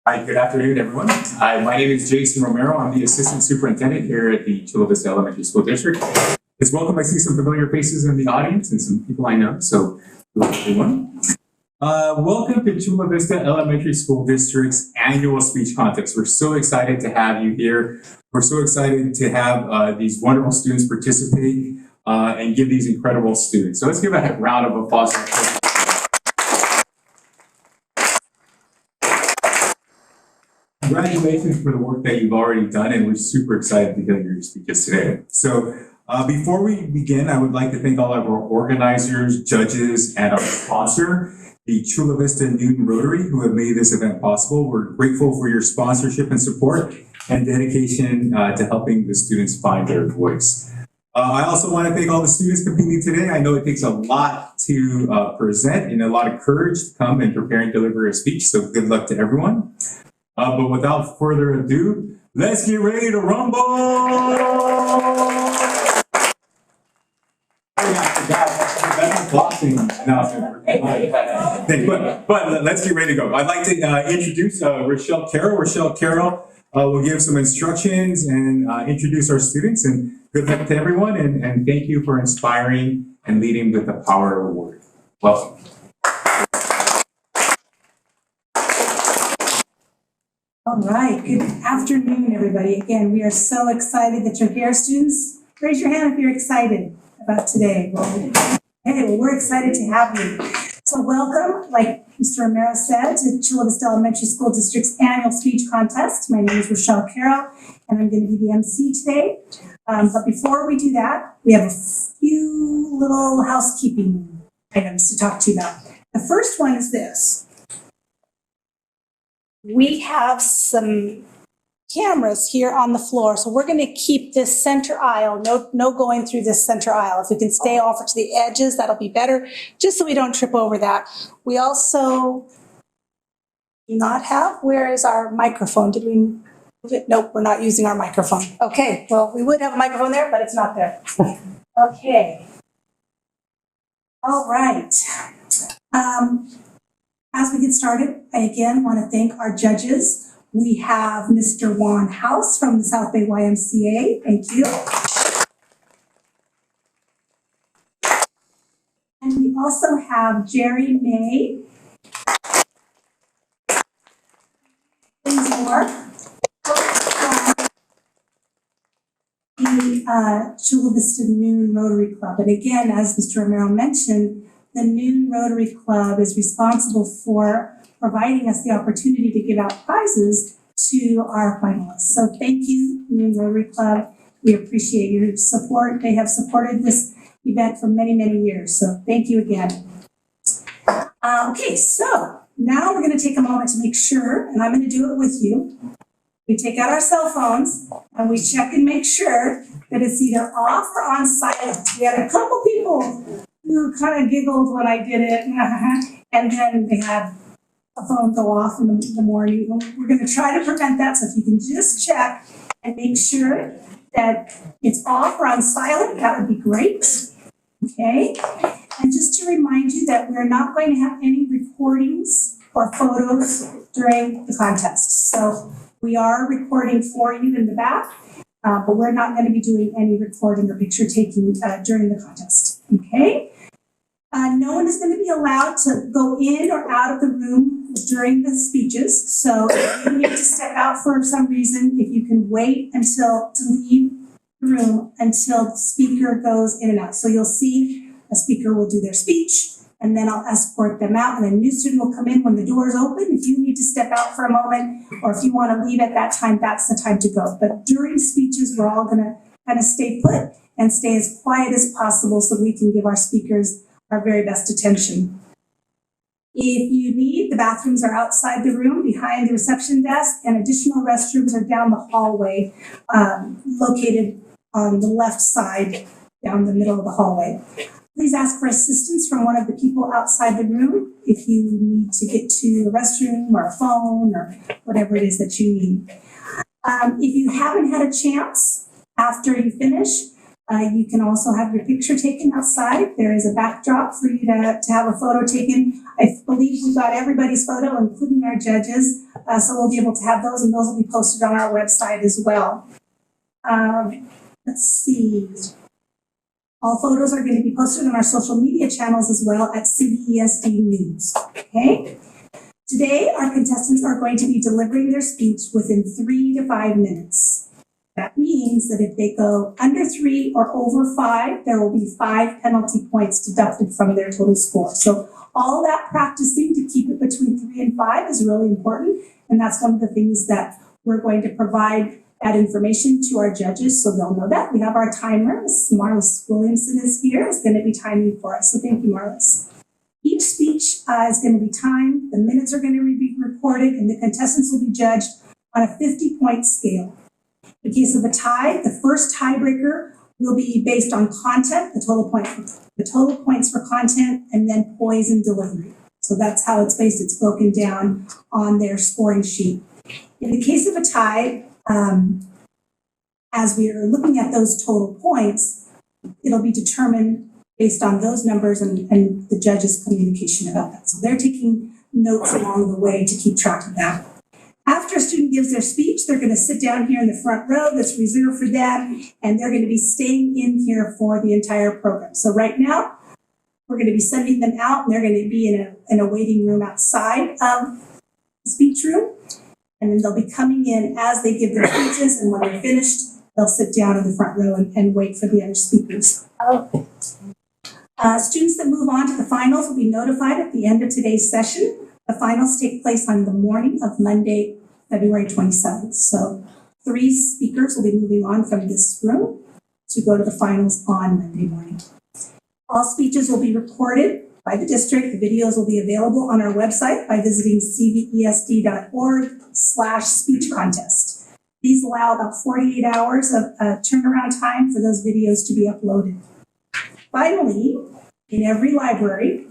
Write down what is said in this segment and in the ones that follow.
Hi, good afternoon, everyone. My name is Jason Romero. I'm the Assistant Superintendent here at the Chula Vista Elementary School District. It's welcome. I see some familiar faces in the audience and some people I know, so hello, everyone. Welcome to Chula Vista Elementary School District's annual speech contest. We're so excited to have you here. We're so excited to have these wonderful students participate and give these incredible students. So let's give a round of applause. Congratulations for the work that you've already done, and we're super excited to hear your speeches today. So before we begin, I would like to thank all of our organizers, judges, and our sponsor, the Chula Vista Newton Rotary, who have made this event possible. We're grateful for your sponsorship and support and dedication to helping the students find their voice. I also want to thank all the students competing today. I know it takes a lot to present and a lot of courage to come and prepare and deliver a speech, so good luck to everyone. But without further ado, let's get ready to rumble! That's a boxing announcement. But let's get ready to go. I'd like to introduce Rochelle Carroll. Rochelle Carroll will give some instructions and introduce our students. And good luck to everyone. And thank you for inspiring and leading with the power of the word. Welcome. All right, good afternoon, everybody. Again, we are so excited that you're here. Students, raise your hand if you're excited about today. Well, we're excited to have you. So welcome, like Mr. Romero said, to Chula Vista Elementary School District's annual speech contest. My name is Rochelle Carroll, and I'm going to be the MC today. But before we do that, we have a few little housekeeping items to talk to you about. The first one is this. We have some cameras here on the floor, so we're going to keep this center aisle, no going through this center aisle. If we can stay over to the edges, that'll be better, just so we don't trip over that. We also do not have, where is our microphone? Did we move it? Nope, we're not using our microphone. Okay, well, we would have a microphone there, but it's not there. Okay. All right. As we get started, I again want to thank our judges. We have Mr. Juan House from the South Bay YMCA. Thank you. And we also have Jerry May. The Chula Vista Noon Rotary Club. And again, as Mr. Romero mentioned, the Noon Rotary Club is responsible for providing us the opportunity to give out prizes to our finalists. So thank you, Noon Rotary Club. We appreciate your support. They have supported this event for many, many years. So thank you again. Okay, so now we're going to take a moment to make sure, and I'm going to do it with you. We take out our cell phones and we check and make sure that it's either off or on silent. We had a couple people who kind of giggled when I did it, and then they had a phone go off in the morning. We're going to try to prevent that, so if you can just check and make sure that it's off or on silent, that would be great. Okay, and just to remind you that we're not going to have any recordings or photos during the contest. So we are recording for you in the back, but we're not going to be doing any recording or picture taking during the contest. Okay. No one is going to be allowed to go in or out of the room during the speeches. So if you need to step out for some reason, if you can wait to leave the room until the speaker goes in and out. So you'll see a speaker will do their speech, and then I'll escort them out, and a new student will come in when the doors open. If you need to step out for a moment, or if you want to leave at that time, that's the time to go. But during speeches, we're all going to kind of stay put and stay as quiet as possible so we can give our speakers our very best attention. If you need, the bathrooms are outside the room behind the reception desk, and additional restrooms are down the hallway, located on the left side, down the middle of the hallway. Please ask for assistance from one of the people outside the room if you need to get to the restroom or a phone or whatever it is that you need. If you haven't had a chance after you finish, You can also have your picture taken outside. There is a backdrop for you to have a photo taken. I believe we got everybody's photo, including our judges, so we'll be able to have those, and those will be posted on our website as well. Let's see. All photos are going to be posted on our social media channels as well at CVESD News. Okay? Today, our contestants are going to be delivering their speech within 3 to 5 minutes. That means that if they go under 3 or over 5, there will be 5 penalty points deducted from their total score. So all that practicing to keep it between 3 and 5 is really important. And that's one of the things that we're going to provide that information to our judges so they'll know that. We have our timer. Marlis Williamson is here. Is going to be timing for us. So thank you, Marlis. Each speech is going to be timed. The minutes are going to be recorded, and the contestants will be judged on a 50-point scale. In case of a tie, the first tiebreaker will be based on content, the total points for content, and then poise and delivery. So that's how it's based. It's broken down on their scoring sheet. In the case of a tie, as we are looking at those total points, it'll be determined based on those numbers and the judge's communication about that. So they're taking notes along the way to keep track of that. After a student gives their speech, they're going to sit down here in the front row that's reserved for them, and they're going to be staying in here for the entire program. So right now, we're going to be sending them out, and they're going to be in a waiting room outside of the speech room. And then they'll be coming in as they give their speeches, and when they're finished, they'll sit down in the front row and wait for the other speakers. Students that move on to the finals will be notified at the end of today's session. The finals take place on the morning of Monday, February 27th. So 3 speakers will be moving on from this room to go to the finals on Monday morning. All speeches will be recorded by the district. The videos will be available on our website by visiting cvesd.org/speech contest. These allow about 48 hours of turnaround time for those videos to be uploaded. Finally, in every library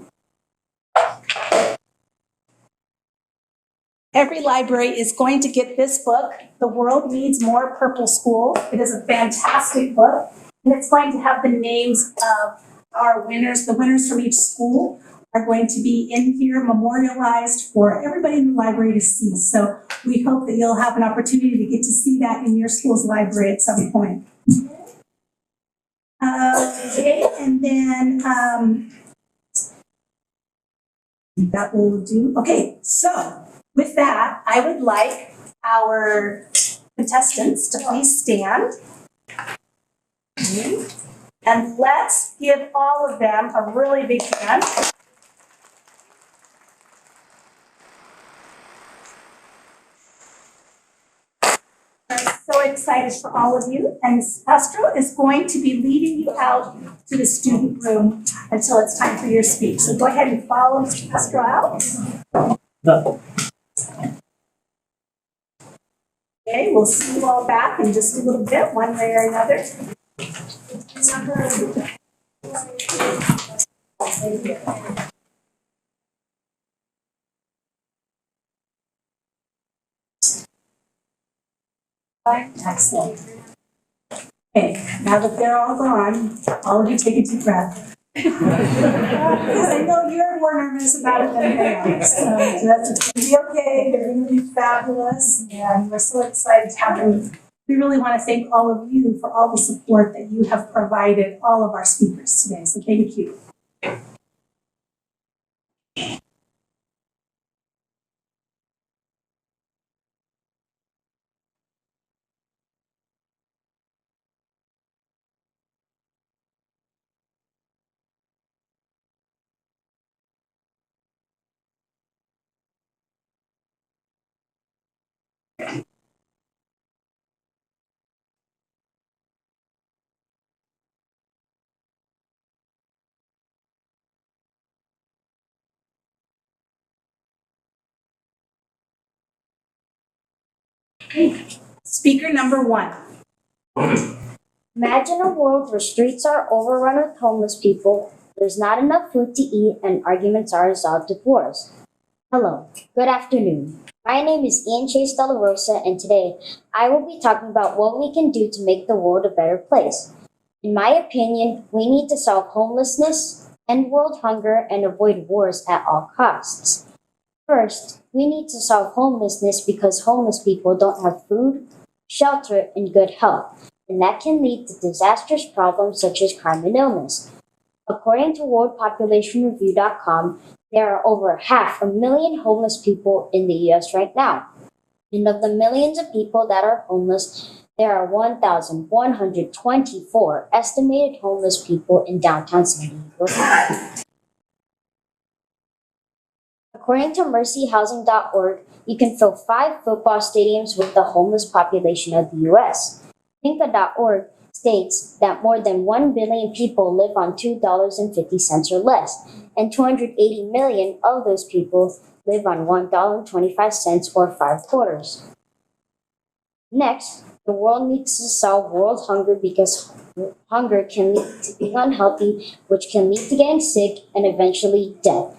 is going to get this book, The World Needs More Purple School. It is a fantastic book, and it's going to have the names of our winners. The winners from each school are going to be in here memorialized for everybody in the library to see. So we hope that you'll have an opportunity to get to see that in your school's library at some point. Okay, and then that will do. Okay, so with that, I would like our contestants to please stand. And let's give all of them a really big hand. I'm so excited for all of you. And Ms. Castro is going to be leading you out to the student room until it's time for your speech. So go ahead and follow Ms. Castro out. Okay, we'll see you all back in just a little bit, one way or another. Excellent. Okay, now that they're all gone, all of you take a deep breath. Because I know you're more nervous about it than they are. So that's going to be okay. They're going to be fabulous. And we're so excited to have them. We really want to thank all of you for all the support that you have provided all of our speakers today. So thank you. Speaker number 1. Imagine a world where streets are overrun with homeless people, there's not enough food to eat, and arguments are resolved with wars. Hello, good afternoon. My name is Ian Chase De La Rosa, and today I will be talking about what we can do to make the world a better place. In my opinion, we need to solve homelessness, end world hunger, and avoid wars at all costs. First, we need to solve homelessness because homeless people don't have food, shelter, and good health, and that can lead to disastrous problems such as crime and illness. According to worldpopulationreview.com, there are over 500,000 homeless people in the US right now. And of the millions of people that are homeless, there are 1,124 estimated homeless people in downtown San Diego. According to mercyhousing.org, you can fill 5 football stadiums with the homeless population of the US. Pinka.org states that more than 1 billion people live on $2.50 or less, and 280 million of those people live on $1.25 or 5 quarters. Next, the world needs to solve world hunger because hunger can lead to being unhealthy, which can lead to getting sick and eventually death.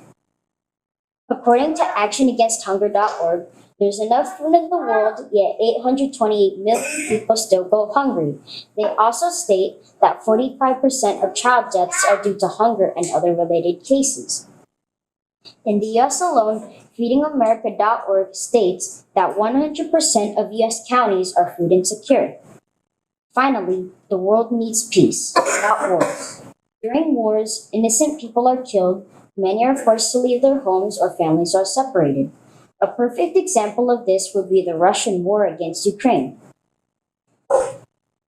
According to actionagainsthunger.org, there's enough food in the world, yet 828 million people still go hungry. They also state that 45% of child deaths are due to hunger and other related cases. In the US alone, feedingamerica.org states that 100% of US counties are food insecure. Finally, the world needs peace, not wars. During wars, innocent people are killed, many are forced to leave their homes, or families are separated. A perfect example of this would be the Russian war against Ukraine.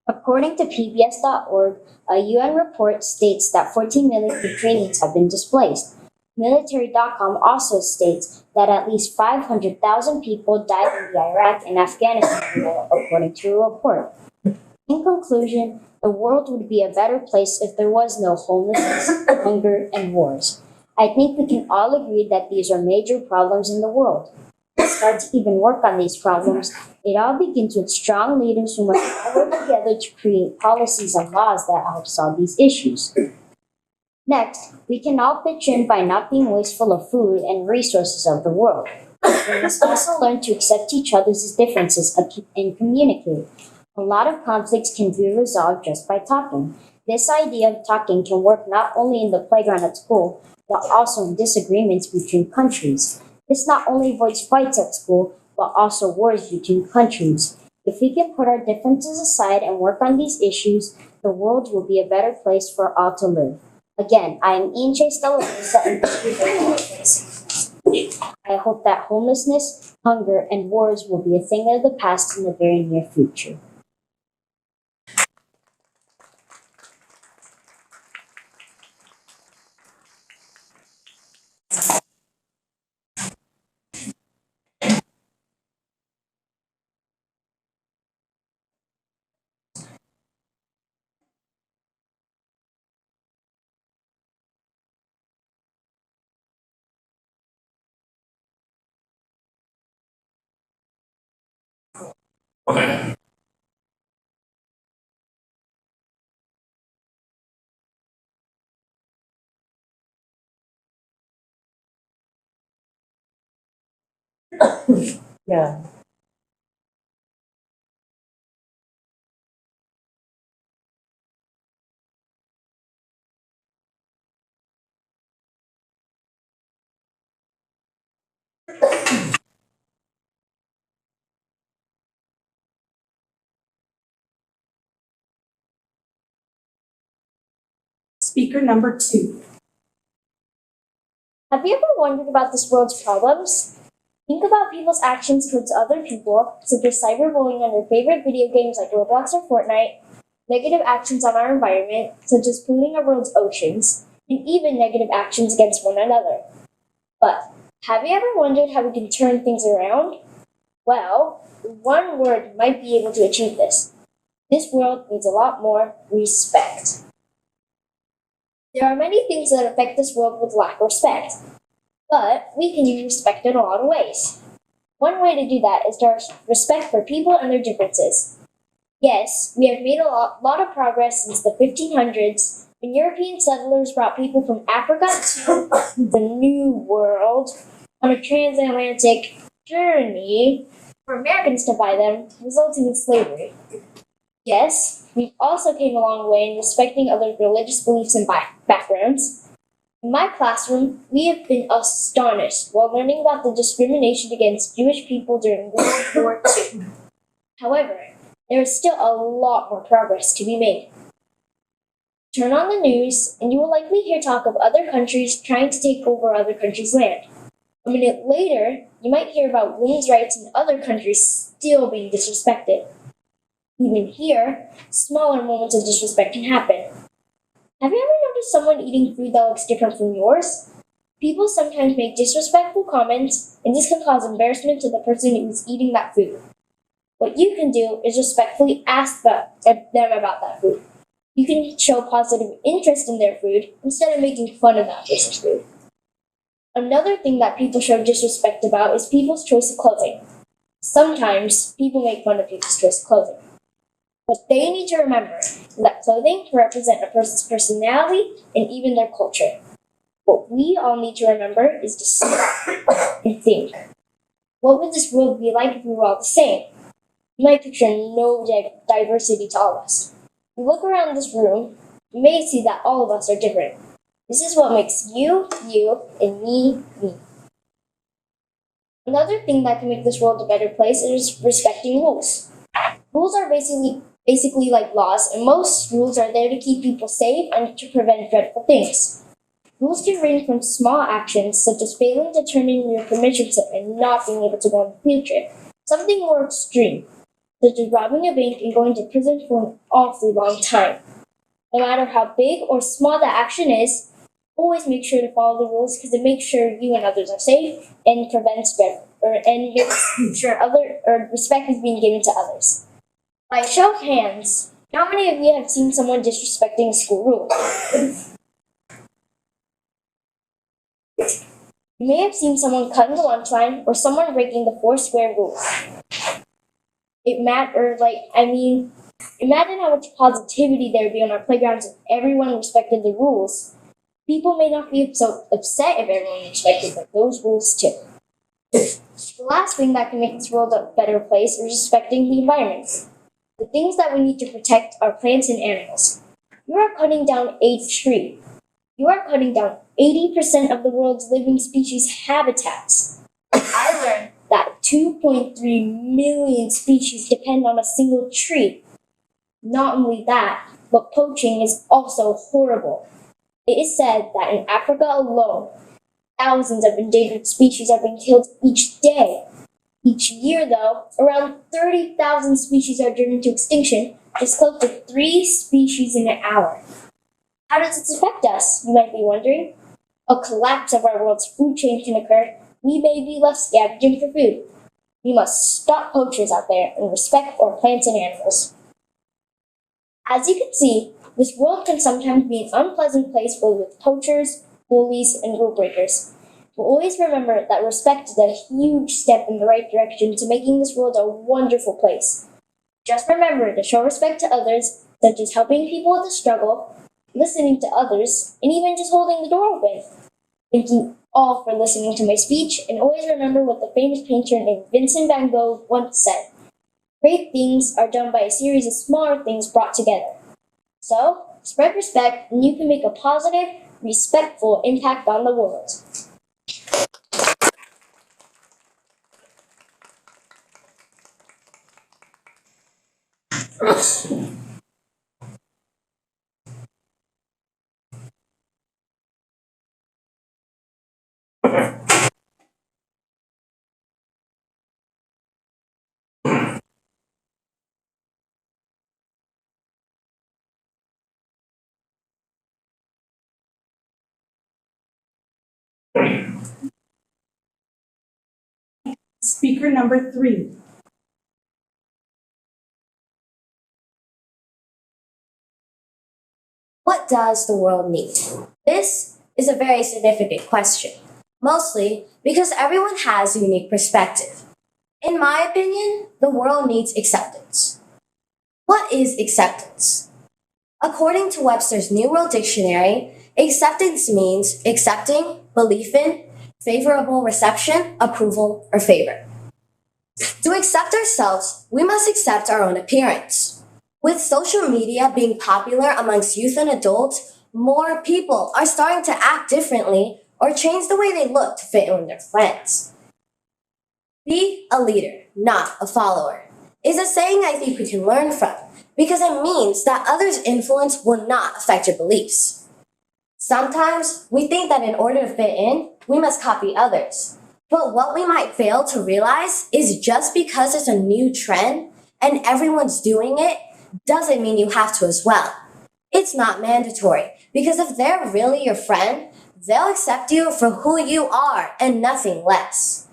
According to PBS.org, a UN report states that 14 million Ukrainians have been displaced. Military.com also states that at least 500,000 people died in the Iraq and Afghanistan war, according to a report. In conclusion, the world would be a better place if there was no homelessness, hunger, and wars. I think we can all agree that these are major problems in the world. To start to even work on these problems, it all begins with strong leaders who must work together to create policies and laws that help solve these issues. Next, we can all pitch in by not being wasteful of food and resources of the world. We must also learn to accept each other's differences and communicate. A lot of conflicts can be resolved just by talking. This idea of talking can work not only in the playground at school, but also in disagreements between countries. This not only avoids fights at school, but also wars between countries. If we can put our differences aside and work on these issues, the world will be a better place for all to live. Again, I am Ian Chase Delarosa, and I hope that homelessness, hunger, and wars will be a thing of the past in the very near future. Okay. Yeah. Speaker number 2. Have you ever wondered about this world's problems? Think about people's actions towards other people, such as cyberbullying on your favorite video games like Roblox or Fortnite, negative actions on our environment, such as polluting our world's oceans, and even negative actions against one another. But have you ever wondered how we can turn things around? Well, one word might be able to achieve this. This world needs a lot more respect. There are many things that affect this world with lack of respect, but we can use respect in a lot of ways. One way to do that is to have respect for people and their differences. Yes, we have made a lot of progress since the 1500s, when European settlers brought people from Africa to the New World on a transatlantic journey for Americans to buy them, resulting in slavery. Yes, we've also came a long way in respecting other religious beliefs and backgrounds. In my classroom, we have been astonished while learning about the discrimination against Jewish people during World War II. However, there is still a lot more progress to be made. Turn on the news, and you will likely hear talk of other countries trying to take over other countries' land. A minute later, you might hear about women's rights in other countries still being disrespected. Even here, smaller moments of disrespect can happen. Have you ever noticed someone eating food that looks different from yours? People sometimes make disrespectful comments, and this can cause embarrassment to the person who's eating that food. What you can do is respectfully ask them about that food. You can show positive interest in their food instead of making fun of that person's food. Another thing that people show disrespect about is people's choice of clothing. Sometimes people make fun of people's choice of clothing. What they need to remember is that clothing can represent a person's personality and even their culture. What we all need to remember is to sit and think. What would this world be like if we were all the same? You might picture no diversity to all of us. If you look around this room, you may see that all of us are different. This is what makes you, you, and me, me. Another thing that can make this world a better place is respecting rules. Rules are basically like laws, and most rules are there to keep people safe and to prevent dreadful things. Rules can range from small actions, such as failing to turn in your permission slip and not being able to go on a field trip, something more extreme, such as robbing a bank and going to prison for an awfully long time. No matter how big or small the action is, always make sure to follow the rules because it makes sure you and others are safe and prevents and makes sure respect is being given to others. By show of hands, how many of you have seen someone disrespecting a school rule? You may have seen someone cutting the lunch line or someone breaking the four square rule. Imagine how much positivity there would be on our playgrounds if everyone respected the rules. People may not be so upset if everyone respected those rules too. The last thing that can make this world a better place is respecting the environment. The things that we need to protect are plants and animals. You are cutting down a tree. You are cutting down 80% of the world's living species habitats. I learned that 2.3 million species depend on a single tree. Not only that, but poaching is also horrible. It is said that in Africa alone, thousands of endangered species are being killed each day. Each year, though, around 30,000 species are driven to extinction, just close to 3 species in an hour. How does this affect us, you might be wondering? A collapse of our world's food chain can occur. We may be left scavenging for food. We must stop poachers out there and respect our plants and animals. As you can see, this world can sometimes be an unpleasant place filled with poachers, bullies, and rule breakers. But always remember that respect is a huge step in the right direction to making this world a wonderful place. Just remember to show respect to others, such as helping people with a struggle, listening to others, and even just holding the door open. Thank you all for listening to my speech, and always remember what the famous painter named Vincent van Gogh once said. Great things are done by a series of smaller things brought together. So, spread respect, and you can make a positive, respectful impact on the world. Speaker number 3. What does the world need? This is a very significant question, mostly because everyone has a unique perspective. In my opinion, the world needs acceptance. What is acceptance? According to Webster's New World Dictionary, acceptance means accepting, belief in, favorable reception, approval, or favor. To accept ourselves, we must accept our own appearance. With social media being popular amongst youth and adults, more people are starting to act differently or change the way they look to fit in with their friends. Be a leader, not a follower, is a saying I think we can learn from because it means that others' influence will not affect your beliefs. Sometimes we think that in order to fit in, we must copy others. But what we might fail to realize is just because it's a new trend and everyone's doing it doesn't mean you have to as well. It's not mandatory because if they're really your friend, they'll accept you for who you are and nothing less.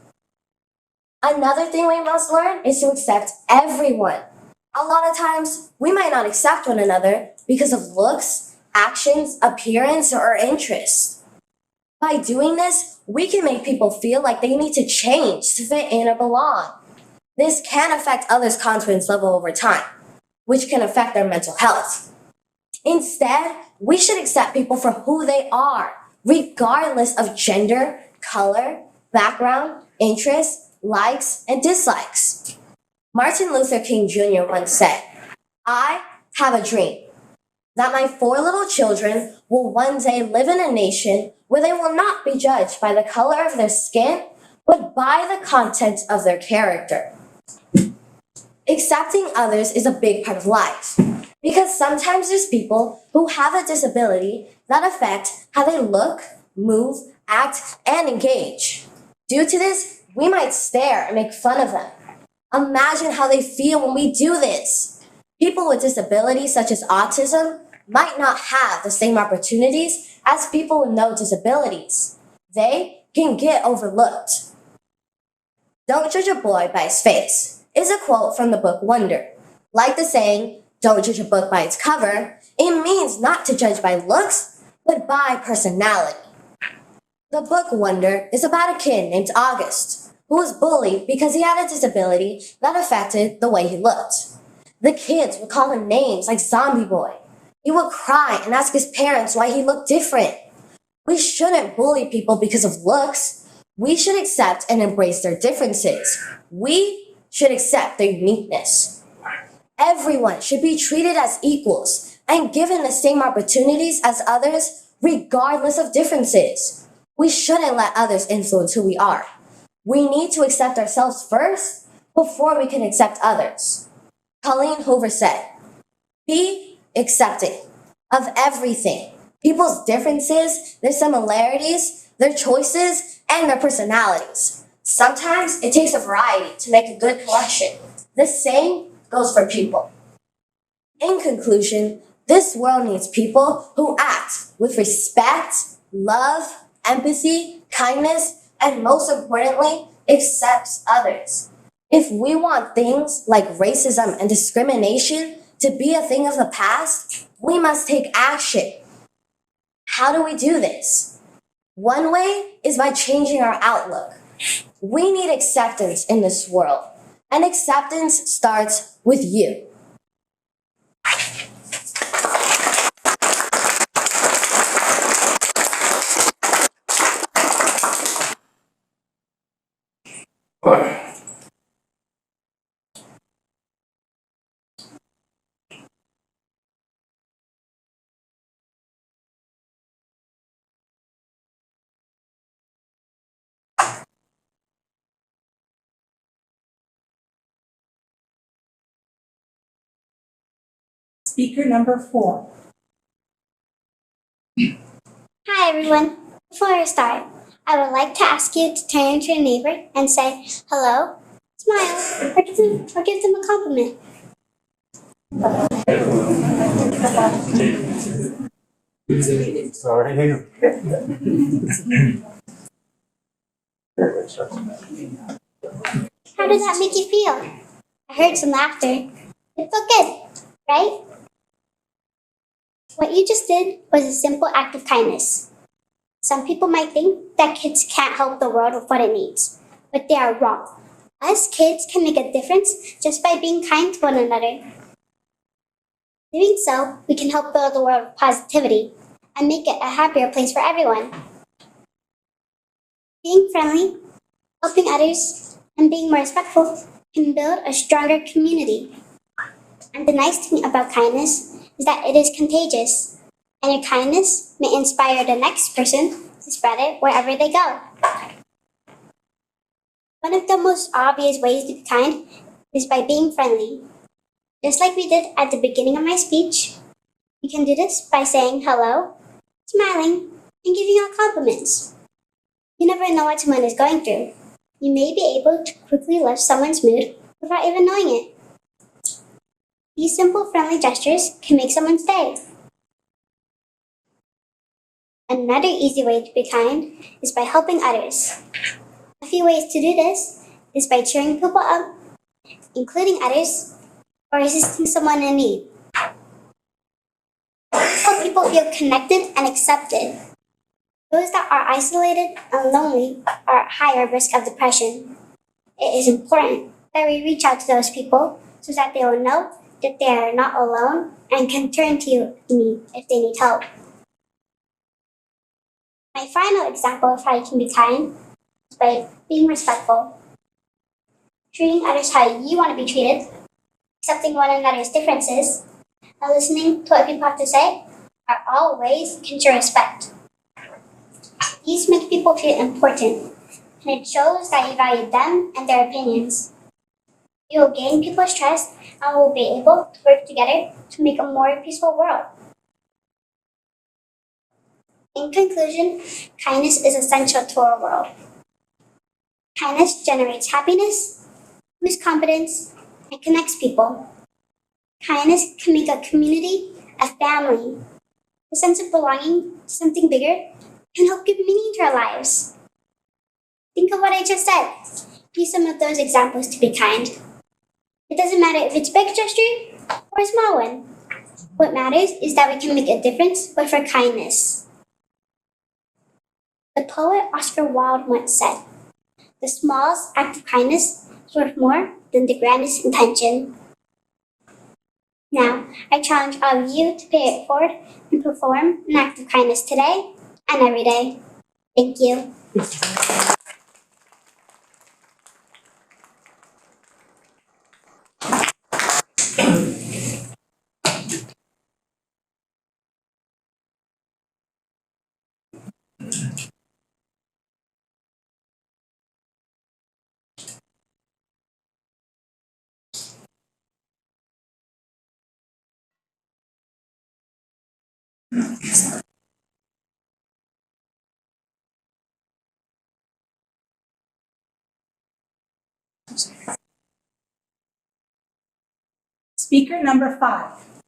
Another thing we must learn is to accept everyone. A lot of times, we might not accept one another because of looks, actions, appearance, or interests. By doing this, we can make people feel like they need to change to fit in or belong. This can affect others' confidence level over time, which can affect their mental health. Instead, we should accept people for who they are, regardless of gender, color, background, interests, likes, and dislikes. Martin Luther King Jr. once said, "I have a dream that my 4 little children will one day live in a nation where they will not be judged by the color of their skin, but by the content of their character." Accepting others is a big part of life because sometimes there's people who have a disability that affect how they look, move, act, and engage. Due to this, we might stare and make fun of them. Imagine how they feel when we do this. People with disabilities such as autism might not have the same opportunities as people with no disabilities. They can get overlooked. "Don't judge a boy by his face" is a quote from the book Wonder. Like the saying, "Don't judge a book by its cover," it means not to judge by looks, but by personality. The book Wonder is about a kid named August who was bullied because he had a disability that affected the way he looked. The kids would call him names like Zombie Boy. He would cry and ask his parents why he looked different. We shouldn't bully people because of looks. We should accept and embrace their differences. We should accept their uniqueness. Everyone should be treated as equals and given the same opportunities as others, regardless of differences. We shouldn't let others influence who we are. We need to accept ourselves first before we can accept others. Colleen Hoover said, "Be accepting of everything, people's differences, their similarities, their choices, and their personalities. Sometimes it takes a variety to make a good collection. The same goes for people." In conclusion, this world needs people who act with respect, love, empathy, kindness, and most importantly, accepts others. If we want things like racism and discrimination to be a thing of the past, we must take action. How do we do this? One way is by changing our outlook. We need acceptance in this world, and acceptance starts with you. Speaker number 4. Hi everyone. Before I start, I would like to ask you to turn to your neighbor and say hello, smile, or give them a compliment. Sorry. How does that make you feel? I heard some laughter. It felt good, right? What you just did was a simple act of kindness. Some people might think that kids can't help the world with what it needs, but they are wrong. Us kids can make a difference just by being kind to one another. Doing so, we can help build a world of positivity and make it a happier place for everyone. Being friendly, helping others, and being more respectful can build a stronger community. And the nice thing about kindness is that it is contagious, and your kindness may inspire the next person to spread it wherever they go. One of the most obvious ways to be kind is by being friendly. Just like we did at the beginning of my speech, you can do this by saying hello, smiling, and giving out compliments. You never know what someone is going through. You may be able to quickly lift someone's mood without even knowing it. These simple friendly gestures can make someone's day. Another easy way to be kind is by helping others. A few ways to do this is by cheering people up, including others, or assisting someone in need. Help people feel connected and accepted. Those that are isolated and lonely are at higher risk of depression. It is important that we reach out to those people so that they will know that they are not alone and can turn to you if they need help. My final example of how you can be kind is by being respectful. Treating others how you want to be treated, accepting one another's differences, and listening to what people have to say are all ways you can show respect. These make people feel important, and it shows that you value them and their opinions. You will gain people's trust and will be able to work together to make a more peaceful world. In conclusion, kindness is essential to our world. Kindness generates happiness, boosts confidence, and connects people. Kindness can make a community, a family, a sense of belonging to something bigger, and help give meaning to our lives. Think of what I just said. Use some of those examples to be kind. It doesn't matter if it's a big gesture or a small one. What matters is that we can make a difference with our kindness. The poet Oscar Wilde once said, "The smallest act of kindness is worth more than the grandest intention." Now, I challenge all of you to pay it forward and perform an act of kindness today and every day. Thank you. Speaker number 5.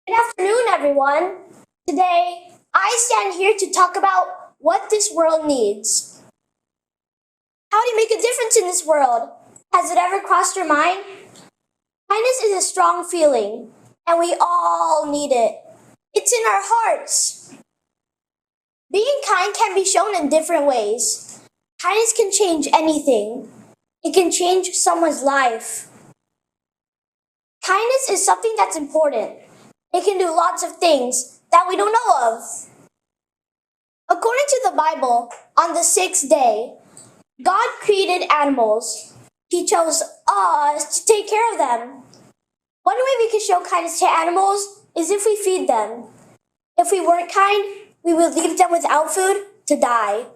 Good afternoon, everyone. Today, I stand here to talk about what this world needs. How do you make a difference in this world? Has it ever crossed your mind? Kindness is a strong feeling, and we all need it. It's in our hearts. Being kind can be shown in different ways. Kindness can change anything. It can change someone's life. Kindness is something that's important. It can do lots of things that we don't know of. According to the Bible, on the 6th day, God created animals. He chose us to take care of them. One way we can show kindness to animals is if we feed them. If we weren't kind, we would leave them without food to die.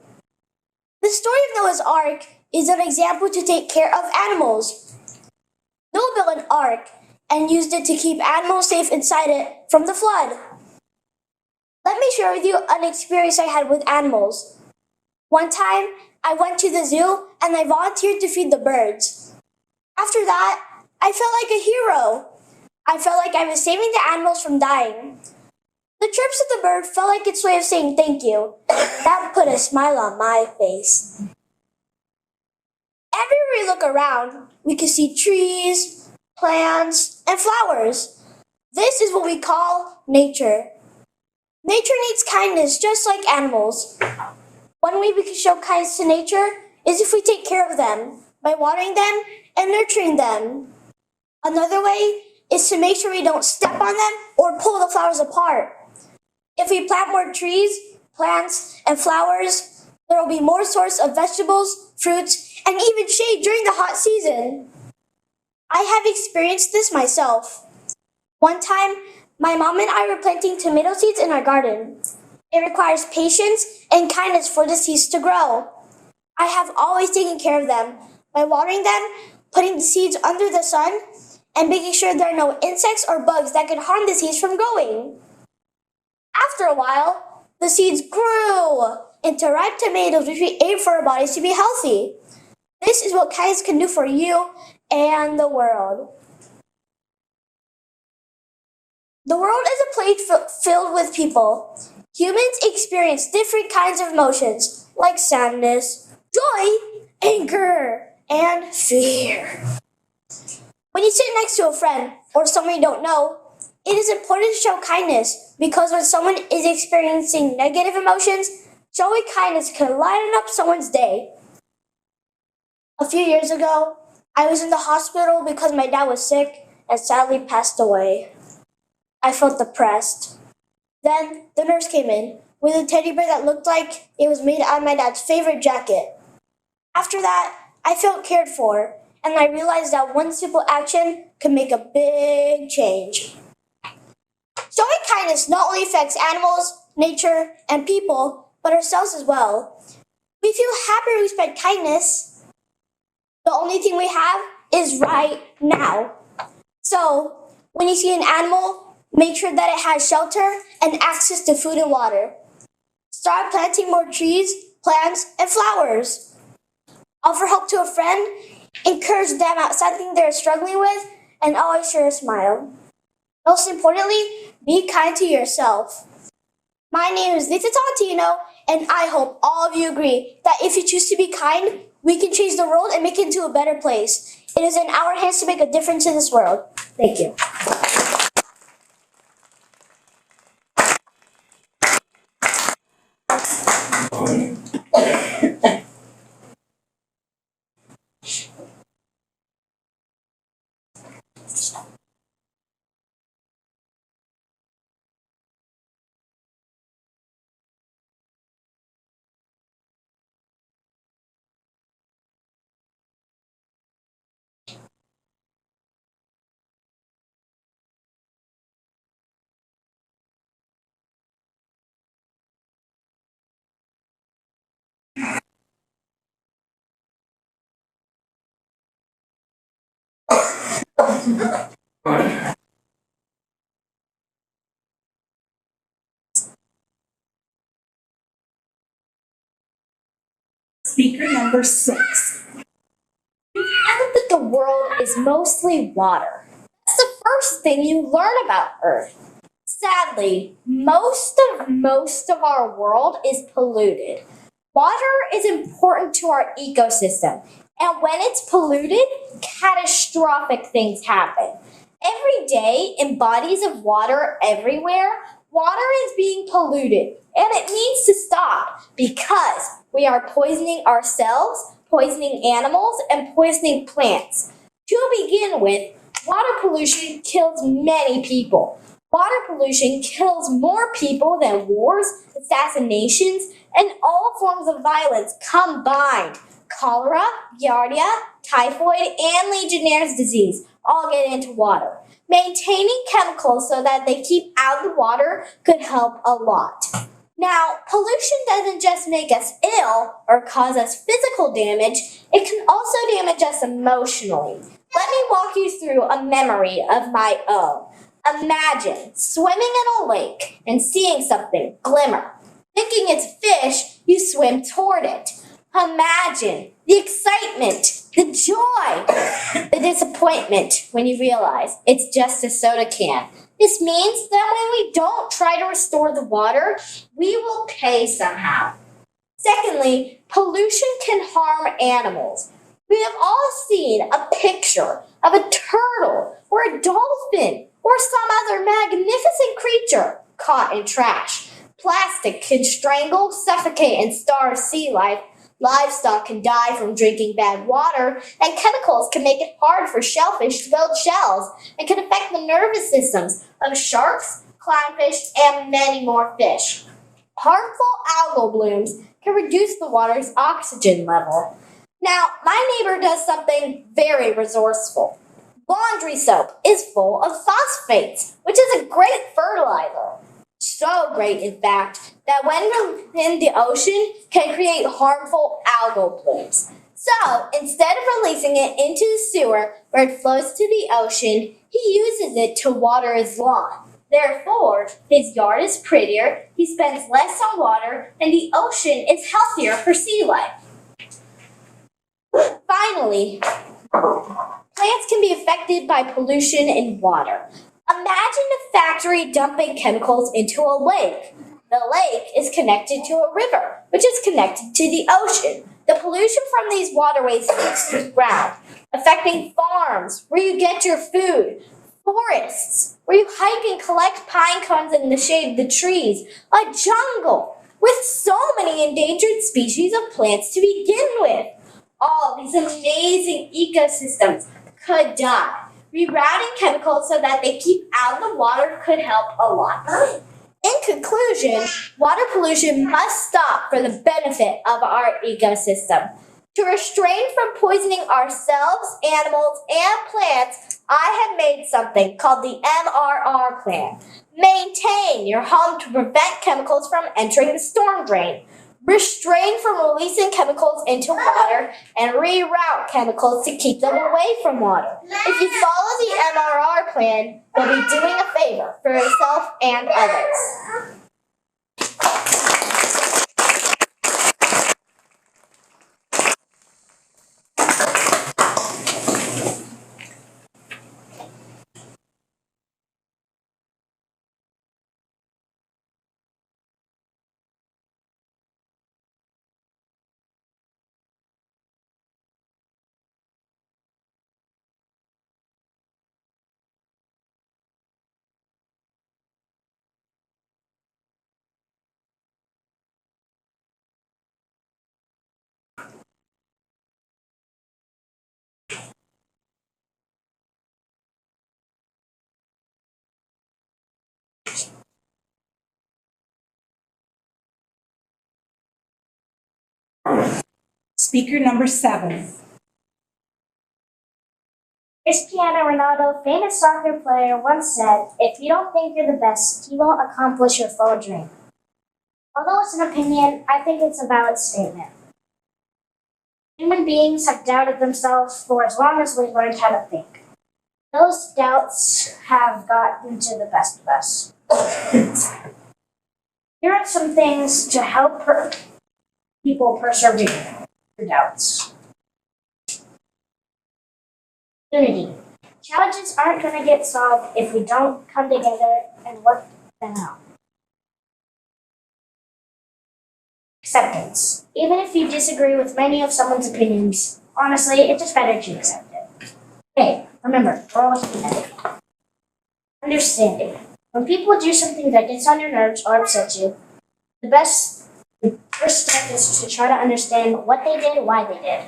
The story of Noah's Ark is an example to take care of animals. Noah built an ark and used it to keep animals safe inside it from the flood. Let me share with you an experience I had with animals. One time, I went to the zoo and I volunteered to feed the birds. After that, I felt like a hero. I felt like I was saving the animals from dying. The chirps of the bird felt like its way of saying thank you. That put a smile on my face. Everywhere we look around, we can see trees, plants, and flowers. This is what we call nature. Nature needs kindness just like animals. One way we can show kindness to nature is if we take care of them by watering them and nurturing them. Another way is to make sure we don't step on them or pull the flowers apart. If we plant more trees, plants, and flowers, there will be more source of vegetables, fruits, and even shade during the hot season. I have experienced this myself. One time, my mom and I were planting tomato seeds in our garden. It requires patience and kindness for the seeds to grow. I have always taken care of them by watering them, putting the seeds under the sun, and making sure there are no insects or bugs that could harm the seeds from growing. After a while, the seeds grew into ripe tomatoes which we ate for our bodies to be healthy. This is what kindness can do for you and the world. The world is a place filled with people. Humans experience different kinds of emotions like sadness, joy, anger, and fear. When you sit next to a friend or someone you don't know, it is important to show kindness because when someone is experiencing negative emotions, showing kindness can lighten up someone's day. A few years ago, I was in the hospital because my dad was sick and sadly passed away. I felt depressed. Then the nurse came in with a teddy bear that looked like it was made out of my dad's favorite jacket. After that, I felt cared for, and I realized that one simple action could make a big change. Showing kindness not only affects animals, nature, and people, but ourselves as well. We feel happy when we spread kindness. The only thing we have is right now. So, when you see an animal, make sure that it has shelter and access to food and water. Start planting more trees, plants, and flowers. Offer help to a friend, encourage them about something they're struggling with, and always share a smile. Most importantly, be kind to yourself. My name is Vista, and I hope all of you agree that if you choose to be kind, we can change the world and make it into a better place. It is in our hands to make a difference in this world. Thank you. Speaker number 6. You've heard that the world is mostly water. That's the first thing you learn about Earth. Sadly, most of our world is polluted. Water is important to our ecosystem, and when it's polluted, catastrophic things happen. Every day, in bodies of water everywhere, water is being polluted, and it needs to stop because we are poisoning ourselves, poisoning animals, and poisoning plants. To begin with, water pollution kills many people. Water pollution kills more people than wars, assassinations, and all forms of violence combined. Cholera, giardia, typhoid, and Legionnaire's disease all get into water. Maintaining chemicals so that they keep out the water could help a lot. Now, pollution doesn't just make us ill or cause us physical damage, it can also damage us emotionally. Let me walk you through a memory of my own. Imagine swimming in a lake and seeing something glimmer. Thinking it's a fish, you swim toward it. Imagine the excitement, the joy, the disappointment when you realize it's just a soda can. This means that when we don't try to restore the water, we will pay somehow. Secondly, pollution can harm animals. We have all seen a picture of a turtle or a dolphin or some other magnificent creature caught in trash. Plastic can strangle, suffocate, and starve sea life. Livestock can die from drinking bad water, and chemicals can make it hard for shellfish to build shells and can affect the nervous systems of sharks, clownfish, and many more fish. Harmful algal blooms can reduce the water's oxygen level. Now, my neighbor does something very resourceful. Laundry soap is full of phosphates, which is a great fertilizer. So great, in fact, that when in the ocean can create harmful algal blooms. So, instead of releasing it into the sewer where it flows to the ocean, he uses it to water his lawn. Therefore, his yard is prettier, he spends less on water, and the ocean is healthier for sea life. Finally, plants can be affected by pollution in water. Imagine a factory dumping chemicals into a lake. The lake is connected to a river, which is connected to the ocean. The pollution from these waterways hits the ground, affecting farms where you get your food, forests where you hike and collect pine cones in the shade of the trees, a jungle with so many endangered species of plants to begin with. All these amazing ecosystems could die. Rerouting chemicals so that they keep out of the water could help a lot. In conclusion, water pollution must stop for the benefit of our ecosystem. To restrain from poisoning ourselves, animals, and plants, I have made something called the MRR plan. Maintain your home to prevent chemicals from entering the storm drain. Restrain from releasing chemicals into water and reroute chemicals to keep them away from water. If you follow the MRR plan, you'll be doing a favor for yourself and others. Speaker number 7. Cristiano Ronaldo, famous soccer player, once said, "If you don't think you're the best, you won't accomplish your full dream." Although it's an opinion, I think it's a valid statement. Human beings have doubted themselves for as long as we've learned how to think. Those doubts have gotten to the best of us. Here are some things to help people persevere through doubts. Unity. Challenges aren't going to get solved if we don't come together and work them out. Acceptance. Even if you disagree with many of someone's opinions, honestly, it's just better to accept it. Hey, remember, we're all human. Understanding. When people do something that gets on your nerves or upsets you, the first step is to try to understand what they did, why they did.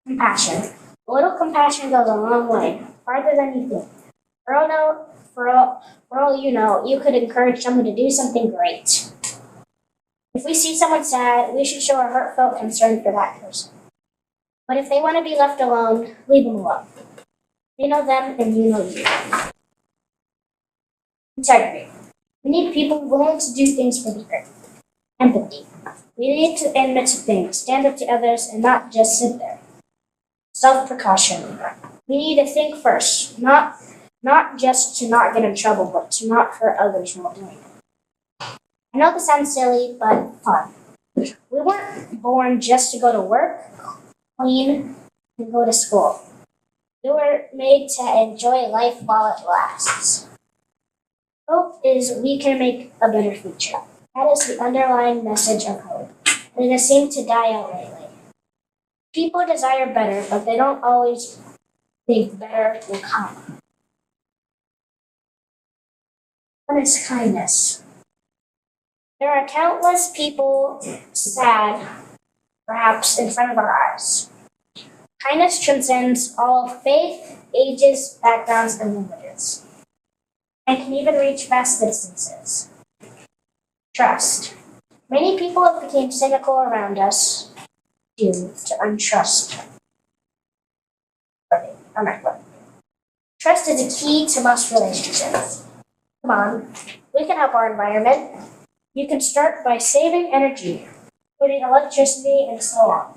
Compassion. A little compassion goes a long way, farther than you think. For all you know, you could encourage someone to do something great. If we see someone sad, we should show a heartfelt concern for that person. But if they want to be left alone, leave them alone. They know them and you know you. Integrity. We need people willing to do things for the earth. Empathy. We need to admit to things, stand up to others, and not just sit there. Self-precaution. We need to think first, not just to not get in trouble, but to not hurt others while doing it. I know this sounds silly, but fun. We weren't born just to go to work, clean, and go to school. We were made to enjoy life while it lasts. Hope is we can make a better future. That is the underlying message of hope. It has seemed to die out lately. People desire better, but they don't always think better will come. What is kindness? There are countless people sad, perhaps in front of our eyes. Kindness transcends all faith, ages, backgrounds, and languages, and can even reach vast distances. Trust. Many people have become cynical around us. do to earn trust? Okay, I'm not going. Trust is a key to most relationships. Come on, we can help our environment. You can start by saving energy, putting electricity, and so on.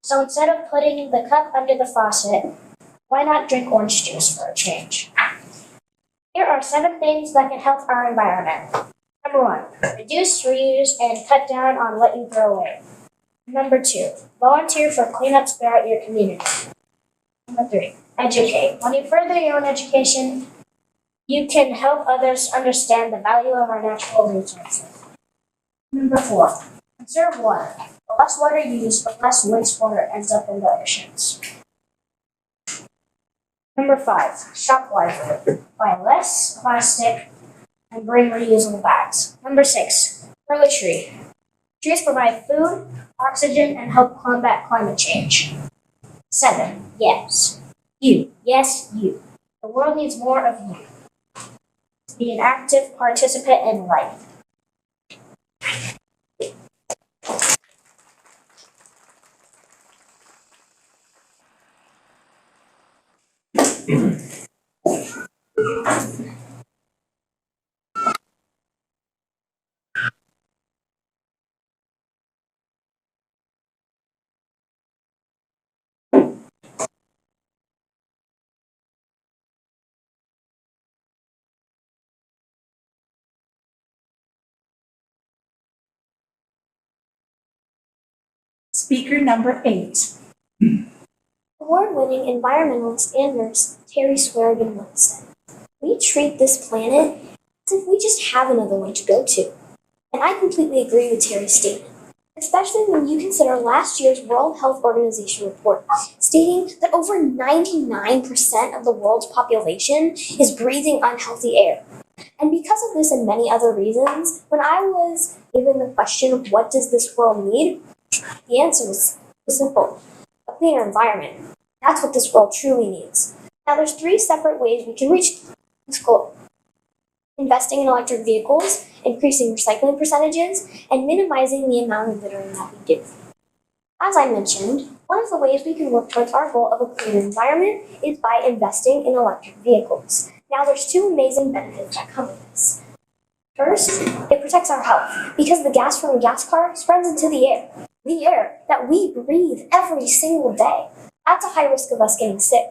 So instead of putting the cup under the faucet, why not drink orange juice for a change? Here are 7 things that can help our environment. Number 1, reduce, reuse, and cut down on what you throw away. Number 2, volunteer for cleanups throughout your community. Number 3, educate. When you further your own education, you can help others understand the value of our natural resources. Number 4, conserve water. The less water you use, the less wastewater ends up in the oceans. Number 5, shop wisely. Buy less plastic and bring reusable bags. Number 6, grow a tree. Trees provide food, oxygen, and help combat climate change. 7, yes. You. Yes, you. The world needs more of you. Be an active participant in life. Speaker number 8. Award-winning environmentalist and nurse Terry Swearigan once said, "We treat this planet as if we just have another one to go to." And I completely agree with Terry's statement, especially when you consider last year's World Health Organization report stating that over 99% of the world's population is breathing unhealthy air. And because of this and many other reasons, when I was given the question, what does this world need? The answer was simple: a cleaner environment. That's what this world truly needs. Now there's 3 separate ways we can reach this goal: investing in electric vehicles, increasing recycling percentages, and minimizing the amount of littering that we do. As I mentioned, one of the ways we can work towards our goal of a cleaner environment is by investing in electric vehicles. Now there's 2 amazing benefits that come with this. First, it protects our health because the gas from a gas car spreads into the air that we breathe every single day. That's a high risk of us getting sick.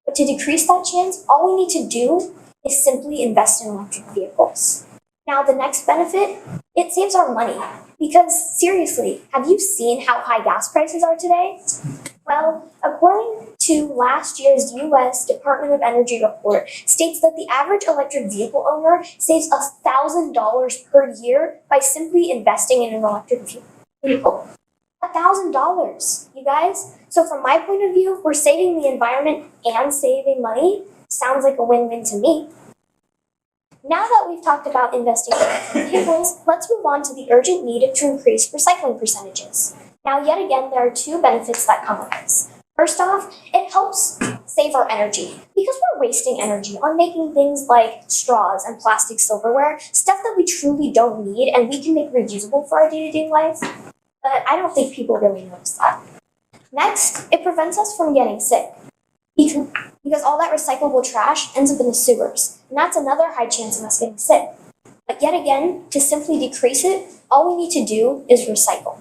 But to decrease that chance, all we need to do is simply invest in electric vehicles. Now, the next benefit, it saves our money. Because seriously, have you seen how high gas prices are today? Well, according to last year's U.S. Department of Energy report, states that the average electric vehicle owner saves $1,000 per year by simply investing in an electric vehicle. $1,000, you guys. So from my point of view, we're saving the environment and saving money. Sounds like a win-win to me. Now that we've talked about investing in electric vehicles, let's move on to the urgent need to increase recycling percentages. Now, yet again, there are 2 benefits that come with this. First off, it helps save our energy because we're wasting energy on making things like straws and plastic silverware, stuff that we truly don't need and we can make reusable for our day-to-day life. But I don't think people really notice that. Next, it prevents us from getting sick because all that recyclable trash ends up in the sewers, and that's another high chance of us getting sick. But yet again, to simply decrease it, all we need to do is recycle.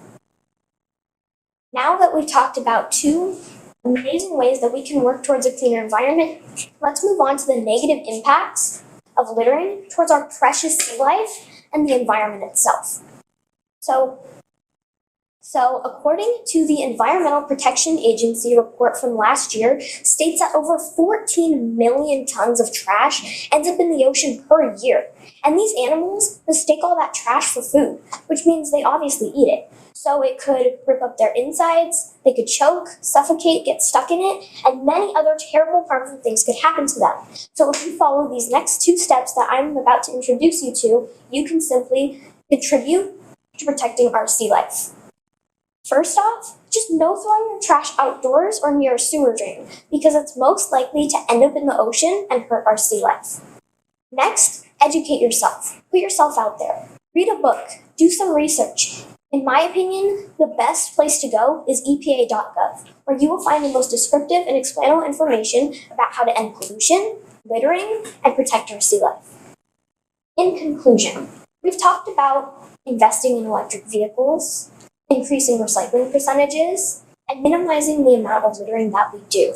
Now that we've talked about 2 amazing ways that we can work towards a cleaner environment, let's move on to the negative impacts of littering towards our precious sea life and the environment itself. So according to the Environmental Protection Agency report from last year, states that over 14 million tons of trash ends up in the ocean per year. And these animals mistake all that trash for food, which means they obviously eat it. So it could rip up their insides, they could choke, suffocate, get stuck in it, and many other terrible, harmful things could happen to them. So if you follow these next 2 steps that I'm about to introduce you to, you can simply contribute to protecting our sea life. First off, just no throwing your trash outdoors or near a sewer drain because it's most likely to end up in the ocean and hurt our sea life. Next, educate yourself. Put yourself out there. Read a book. Do some research. In my opinion, the best place to go is EPA.gov, where you will find the most descriptive and explainable information about how to end pollution, littering, and protect our sea life. In conclusion, we've talked about investing in electric vehicles, increasing recycling percentages, and minimizing the amount of littering that we do.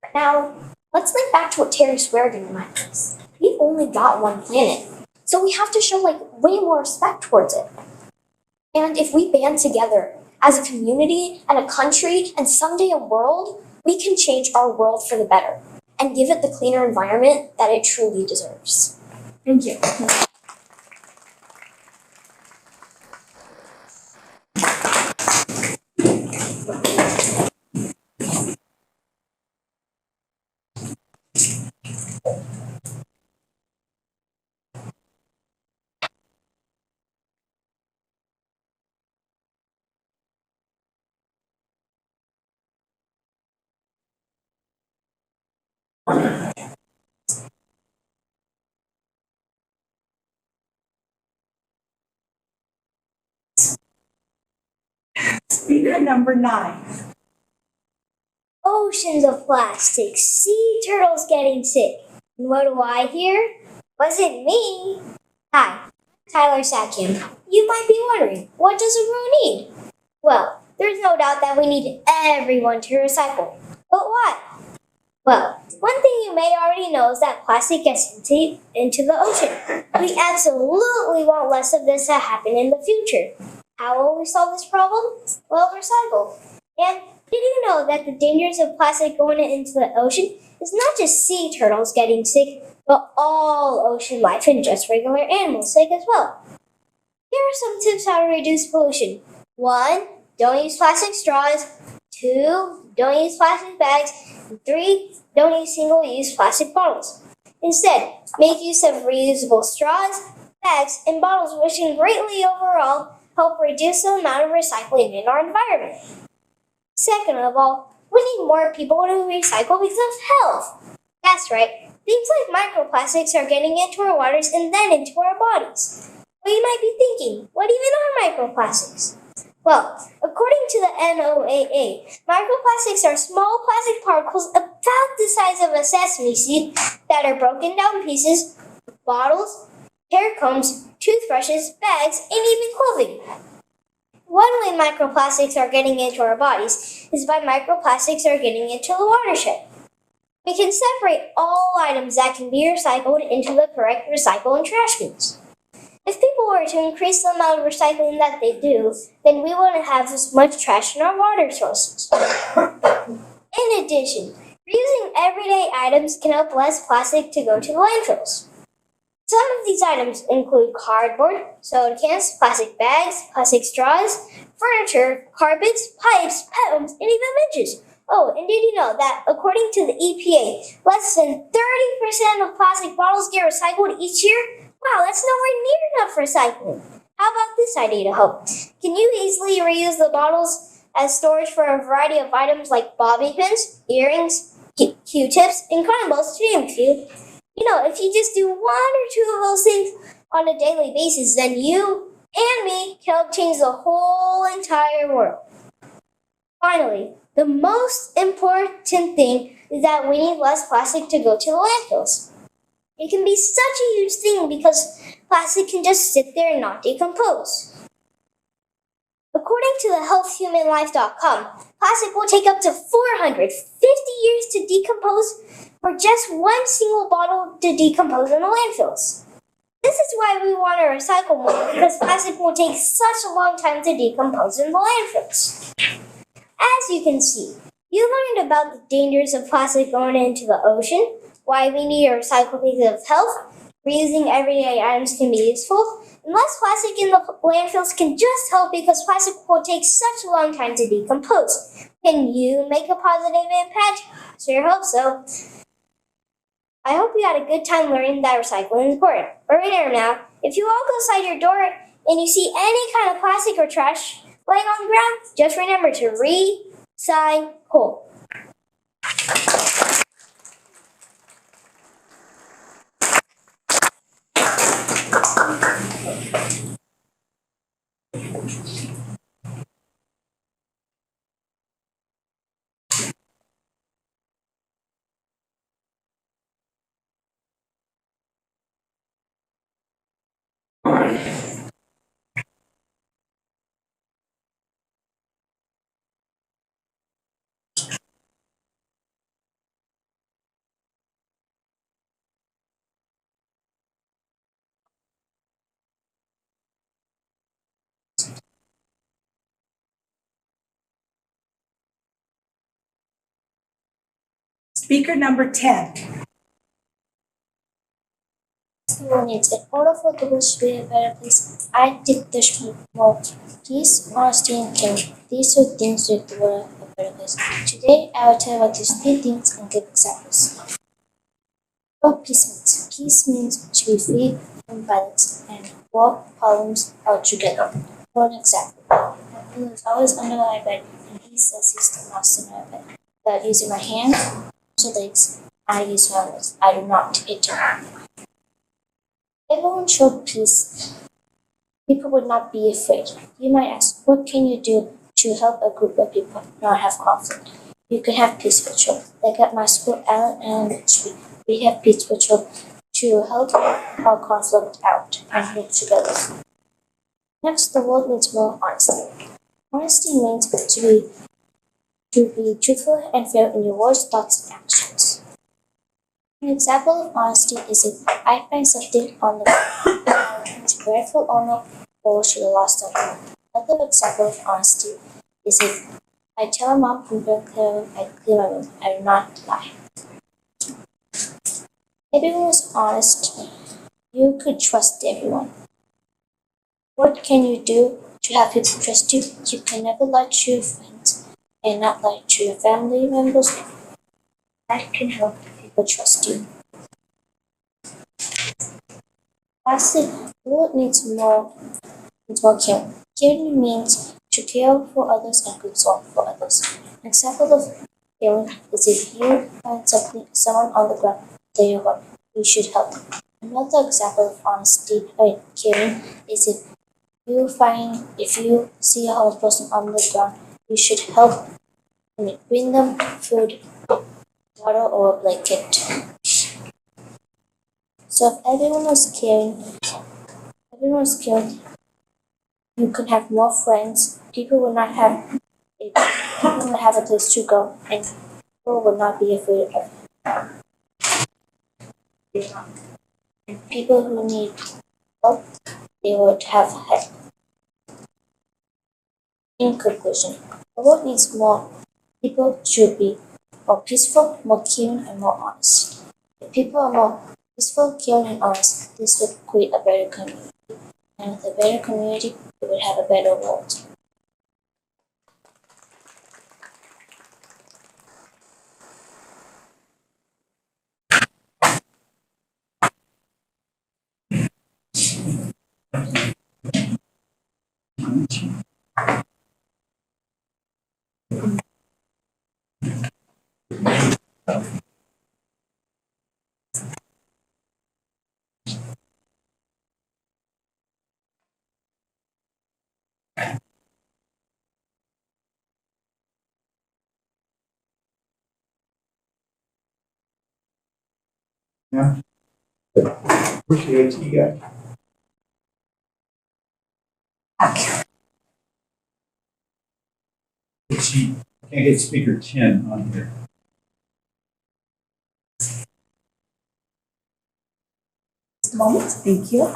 But now, let's link back to what Terry Sweargan reminded us. We've only got one planet, so we have to show way more respect towards it. And if we band together as a community and a country and someday a world, we can change our world for the better and give it the cleaner environment that it truly deserves. Thank you. Speaker number 9. Oceans of plastic, sea turtles getting sick. And what do I hear? Wasn't me. Hi, Tyler Satkin. You might be wondering, what does a room need? Well, there's no doubt that we need everyone to recycle. But why? Well, one thing you may already know is that plastic gets into the ocean. We absolutely want less of this to happen in the future. How will we solve this problem? Well, recycle. And did you know that the dangers of plastic going into the ocean is not just sea turtles getting sick, but all ocean life and just regular animals sick as well? Here are some tips how to reduce pollution. 1. Don't use plastic straws. 2. Don't use plastic bags. And 3. Don't use single-use plastic bottles. Instead, make use of reusable straws, bags, and bottles, which can greatly overall help reduce the amount of recycling in our environment. Second of all, we need more people to recycle because of health. That's right. Things like microplastics are getting into our waters and then into our bodies. But you might be thinking, what even are microplastics? Well, according to the NOAA, microplastics are small plastic particles about the size of a sesame seed that are broken down pieces of bottles, hair combs, toothbrushes, bags, and even clothing. One way microplastics are getting into our bodies is by microplastics are getting into the watershed. We can separate all items that can be recycled into the correct recycle and trash bins. If people were to increase the amount of recycling that they do, then we wouldn't have as much trash in our water sources. In addition, reusing everyday items can help less plastic to go to the landfills. Some of these items include cardboard, soda cans, plastic bags, plastic straws, furniture, carpets, pipes, pens, and even benches. Oh, and did you know that according to the EPA, less than 30% of plastic bottles get recycled each year? Wow, that's nowhere near enough recycling. How about this idea to help? Can you easily reuse the bottles as storage for a variety of items like bobby pins, earrings, Q-tips, and cotton balls, to name a few? You know, if you just do 1 or 2 of those things on a daily basis, then you and me can help change the whole entire world. Finally, the most important thing is that we need less plastic to go to the landfills. It can be such a huge thing because plastic can just sit there and not decompose. According to the healthhumanlife.com, plastic will take up to 450 years to decompose for just one single bottle to decompose in the landfills. This is why we want to recycle more, because plastic will take such a long time to decompose in the landfills. As you can see, you learned about the dangers of plastic going into the ocean, why we need to recycle because of health, reusing everyday items can be useful, and less plastic in the landfills can just help because plastic will take such a long time to decompose. Can you make a positive impact? Sure hope so. I hope you had a good time learning that recycling is important. But remember now, if you walk outside your door and you see any kind of plastic or trash laying on the ground, just remember to recycle. Speaker number 10. The world needs. In order for the world to be a better place, I did this more peace, honesty, and caring. These two things make the world a better place. Today, I will tell you about these three things and give examples. What peace means? Peace means to be free from violence and work problems out together. For an example, my brother is always under my bed and he says he's the master in my bed. That using my hands, so legs, I use my words. I do not interrupt. Everyone showed peace. People would not be afraid. You might ask, what can you do to help a group of people not have conflict? You can have peace patrol. Like at my school, Allen Elementary, we have peace patrol to help our conflict out and work together. Next, the world needs more honesty. Honesty means to be truthful and fair in your words, thoughts, and actions. An example of honesty is if I find something on the ground its rightful owner or should have lost it. Another example of honesty is if I tell my mom I'm going to clean my room. I do not lie. Everyone was honest. You could trust everyone. What can you do to have people trust you? You can never lie to your friends and not lie to your family members. That can help people trust you. Lastly, the world needs more caring. Caring means to care for others and concern for others. An example of caring is if you find someone on the ground that you should help. Another example of caring is if you see a homeless person on the ground, you should help. Bring them food, water, or a blanket. So if everyone was caring, you could have more friends. People would have a place to go, and people would not be afraid of you. And people who need help, they would have help. In conclusion, the world needs more people should be more peaceful, more caring, and more honest. If people are more peaceful, caring, and honest, this would create a better community. And with a better community, we would have a better world. Yeah. Appreciate you guys. She can't get speaker 10 on here. Just a moment. Thank you.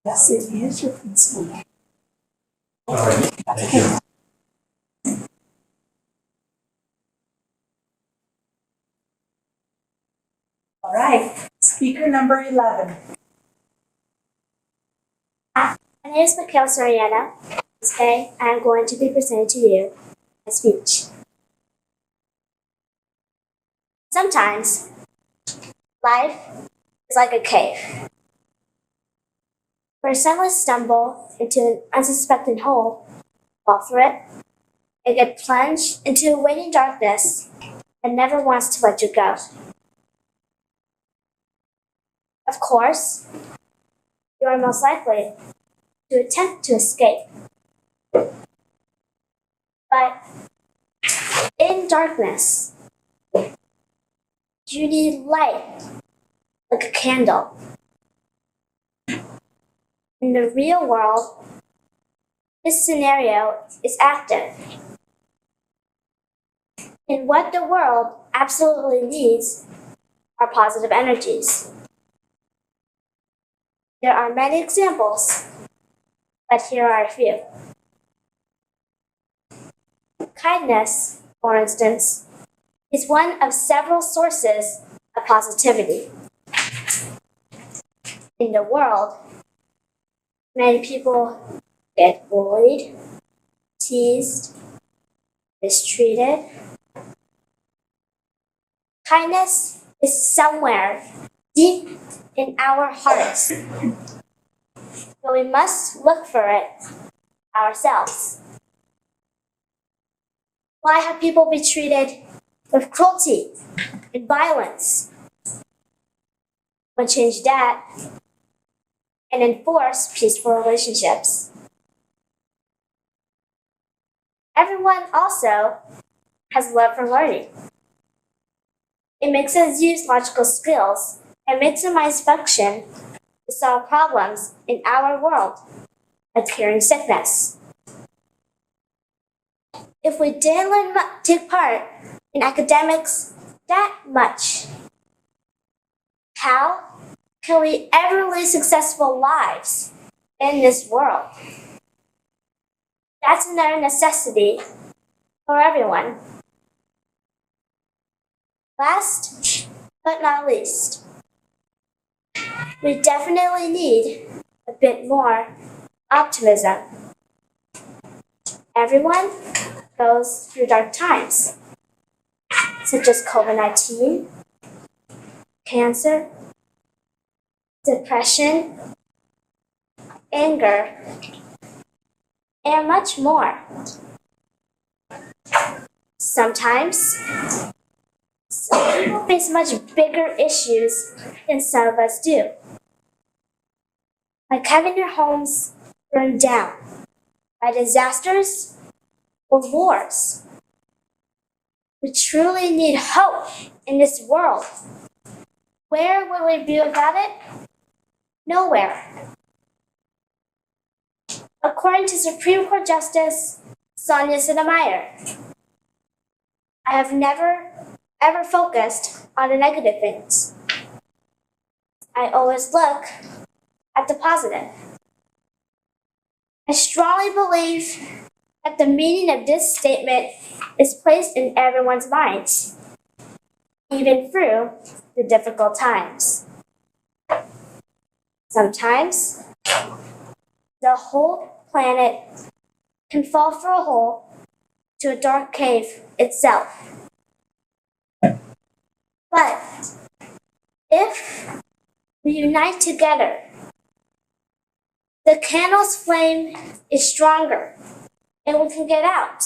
Yes, it is your principal. Okay. speaker number 11. My name is Mikhail Soriano. Today I am going to be presenting to you my speech. Sometimes life is like a cave where someone stumble into an unsuspecting hole, fall through it, and get plunged into a waiting darkness and never wants to let you go. Of course, you are most likely to attempt to escape. But in darkness, you need light like a candle. In the real world, this scenario is active. And what the world absolutely needs are positive energies. There are many examples, but here are a few. Kindness, for instance, is one of several sources of positivity. In the world, many people get bullied, teased, mistreated. Kindness is somewhere deep in our hearts, but we must look for it ourselves. Why have people been treated with cruelty and violence? We'll change that and enforce peaceful relationships. Everyone also has love for learning. It makes us use logical skills and maximize function to solve problems in our world, like curing sickness. If we didn't take part in academics that much, how can we ever live successful lives in this world? That's another necessity for everyone. Last but not least, we definitely need a bit more optimism. Everyone goes through dark times, such as COVID-19, cancer, depression, anger, and much more. Sometimes, some people face much bigger issues than some of us do, like having your homes burned down by disasters or wars. We truly need hope in this world. Where will we be without it? Nowhere. According to Supreme Court Justice Sonia Sotomayor, I have never ever focused on the negative things. I always look at the positive. I strongly believe that the meaning of this statement is placed in everyone's minds, even through the difficult times. Sometimes, the whole planet can fall through a hole to a dark cave itself. But if we unite together, the candle's flame is stronger and we can get out.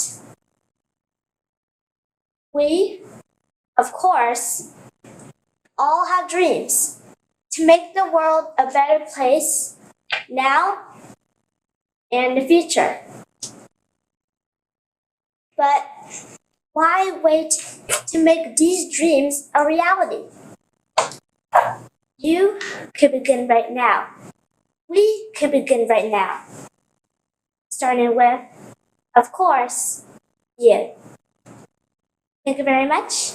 We, of course, all have dreams to make the world a better place now and in the future. But why wait to make these dreams a reality? You can begin right now. We can begin right now. Starting with, of course, you. Thank you very much.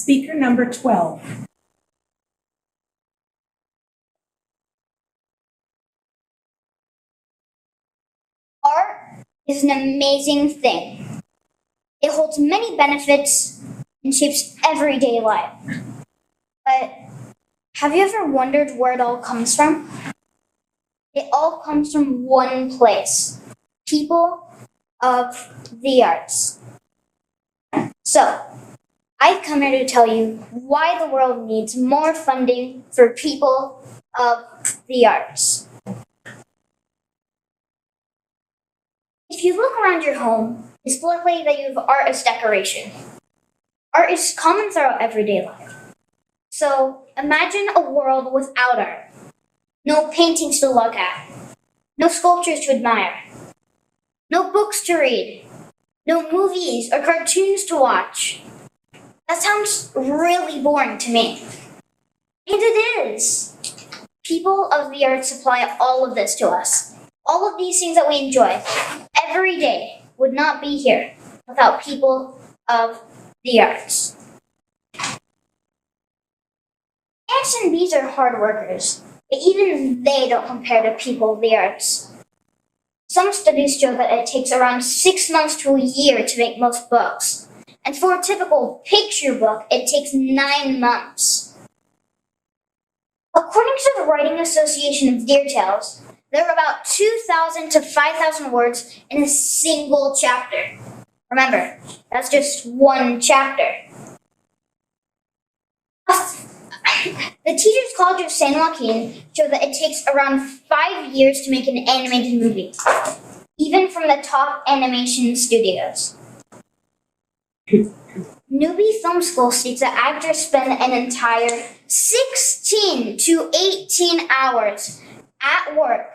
Speaker number 12. Art is an amazing thing. It holds many benefits and shapes everyday life. But have you ever wondered where it all comes from? It all comes from one place: people of the arts. So, I've come here to tell you why the world needs more funding for people of the arts. If you look around your home, it's likely that you have art as decoration. Art is common throughout everyday life. So imagine a world without art. No paintings to look at. No sculptures to admire. No books to read. No movies or cartoons to watch. That sounds really boring to me. And it is. People of the arts supply all of this to us. All of these things that we enjoy every day would not be here without people of the arts. Ants and bees are hard workers, but even they don't compare to people of the arts. Some studies show that it takes around 6 months to a year to make most books, and for a typical picture book, it takes 9 months. According to the Writing Association of Deer Tales, there are about 2,000 to 5,000 words in a single chapter. Remember, that's just one chapter. The Teachers College of San Joaquin showed that it takes around 5 years to make an animated movie, even from the top animation studios. Newbie Film School states that actors spend an entire 16 to 18 hours at work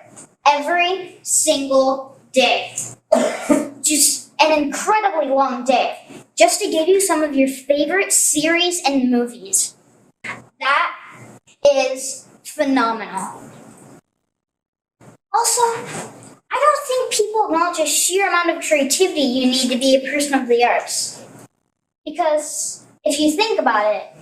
every single day. Just an incredibly long day, just to give you some of your favorite series and movies. That is phenomenal. Also, I don't think people acknowledge the sheer amount of creativity you need to be a person of the arts. Because if you think about it,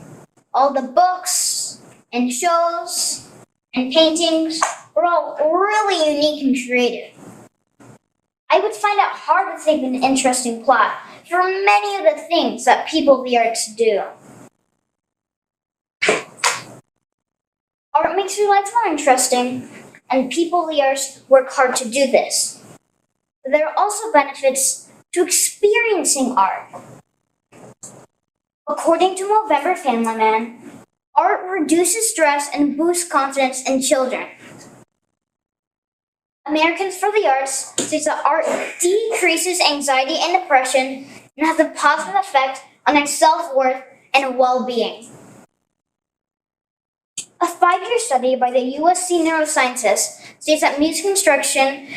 all the books and shows and paintings are all really unique and creative. I would find it hard to think of an interesting plot for many of the things that people of the arts do. Art makes your life more interesting, and people of the arts work hard to do this. But there are also benefits to experiencing art. According to Movember Family Man, art reduces stress and boosts confidence in children. Americans for the Arts states that art decreases anxiety and depression and has a positive effect on their self-worth and well-being. A 5-year study by the USC neuroscientists states that music instruction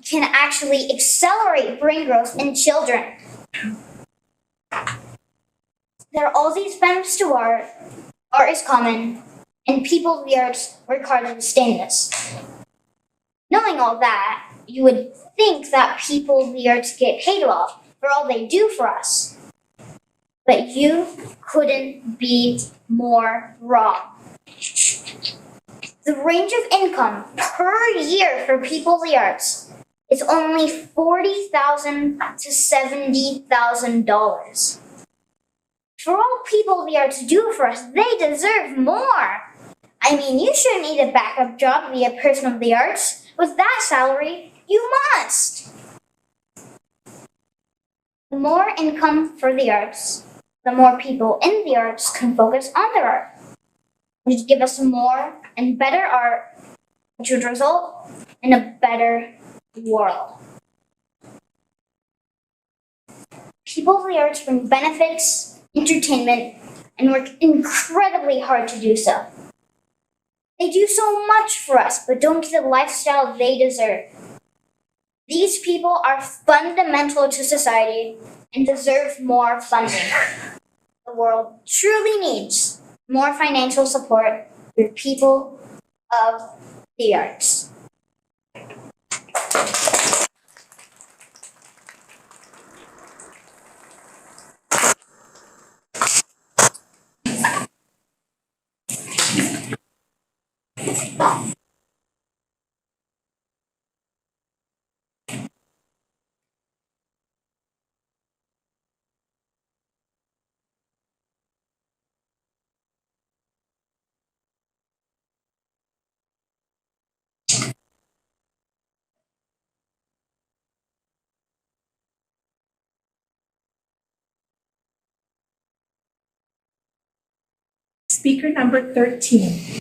can actually accelerate brain growth in children. There are all these benefits to art. Art is common, and people of the arts work hard to sustain this. Knowing all that, you would think that people of the arts get paid well for all they do for us. But you couldn't be more wrong. The range of income per year for people of the arts is only $40,000 to $70,000. For all people of the arts do for us, they deserve more. I mean, you shouldn't need a backup job to be a person of the arts. With that salary, you must. The more income for the arts, the more people in the arts can focus on their art, which would give us more and better art, which would result in a better world. People of the arts bring benefits, entertainment, and work incredibly hard to do so. They do so much for us, but don't get the lifestyle they deserve. These people are fundamental to society and deserve more funding. The world truly needs more financial support for people of the arts. Speaker number 13.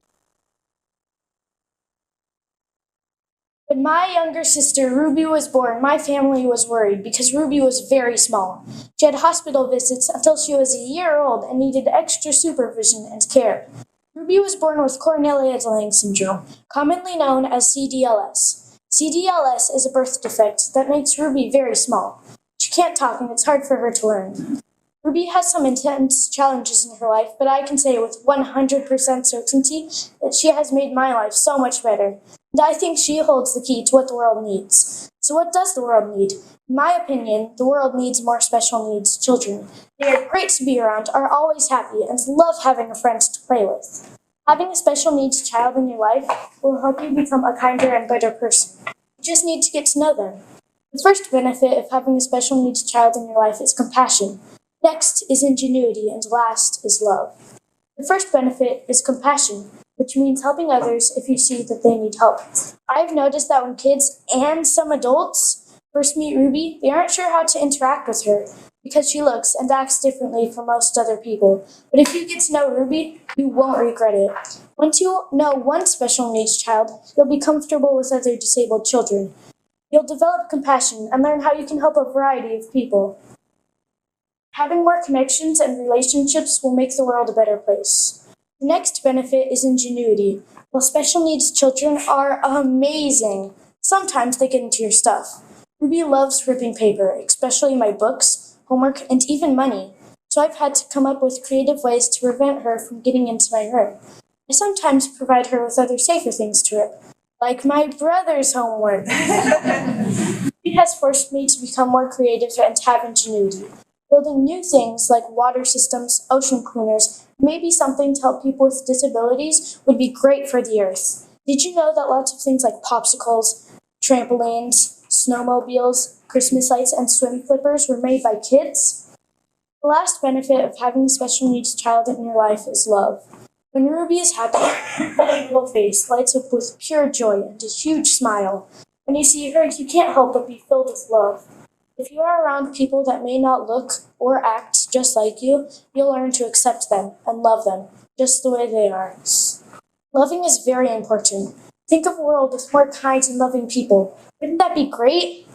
When my younger sister Ruby was born, my family was worried because Ruby was very small. She had hospital visits until she was a year old and needed extra supervision and care. Ruby was born with Cornelia-de-Lange syndrome, commonly known as CDLS. CDLS is a birth defect that makes Ruby very small. She can't talk and it's hard for her to learn. Ruby has some intense challenges in her life, but I can say with 100% certainty that she has made my life so much better. And I think she holds the key to what the world needs. So what does the world need? In my opinion, the world needs more special needs children. They are great to be around, are always happy, and love having a friend to play with. Having a special needs child in your life will help you become a kinder and better person. You just need to get to know them. The first benefit of having a special needs child in your life is compassion. Next is ingenuity, and last is love. The first benefit is compassion, which means helping others if you see that they need help. I've noticed that when kids and some adults first meet Ruby, they aren't sure how to interact with her because she looks and acts differently from most other people. But if you get to know Ruby, you won't regret it. Once you know one special needs child, you'll be comfortable with other disabled children. You'll develop compassion and learn how you can help a variety of people. Having more connections and relationships will make the world a better place. The next benefit is ingenuity. While special needs children are amazing, sometimes they get into your stuff. Ruby loves ripping paper, especially my books, homework, and even money. So I've had to come up with creative ways to prevent her from getting into my room. I sometimes provide her with other safer things to rip, like my brother's homework. It has forced me to become more creative and have ingenuity. Building new things like water systems, ocean cleaners, maybe something to help people with disabilities would be great for the earth. Did you know that lots of things like popsicles, trampolines, snowmobiles, Christmas lights, and swim flippers were made by kids? The last benefit of having a special needs child in your life is love. When Ruby is happy, her little face lights up with pure joy and a huge smile. When you see her, you can't help but be filled with love. If you are around people that may not look or act just like you, you'll learn to accept them and love them just the way they are. Loving is very important. Think of a world with more kind and loving people. Wouldn't that be great?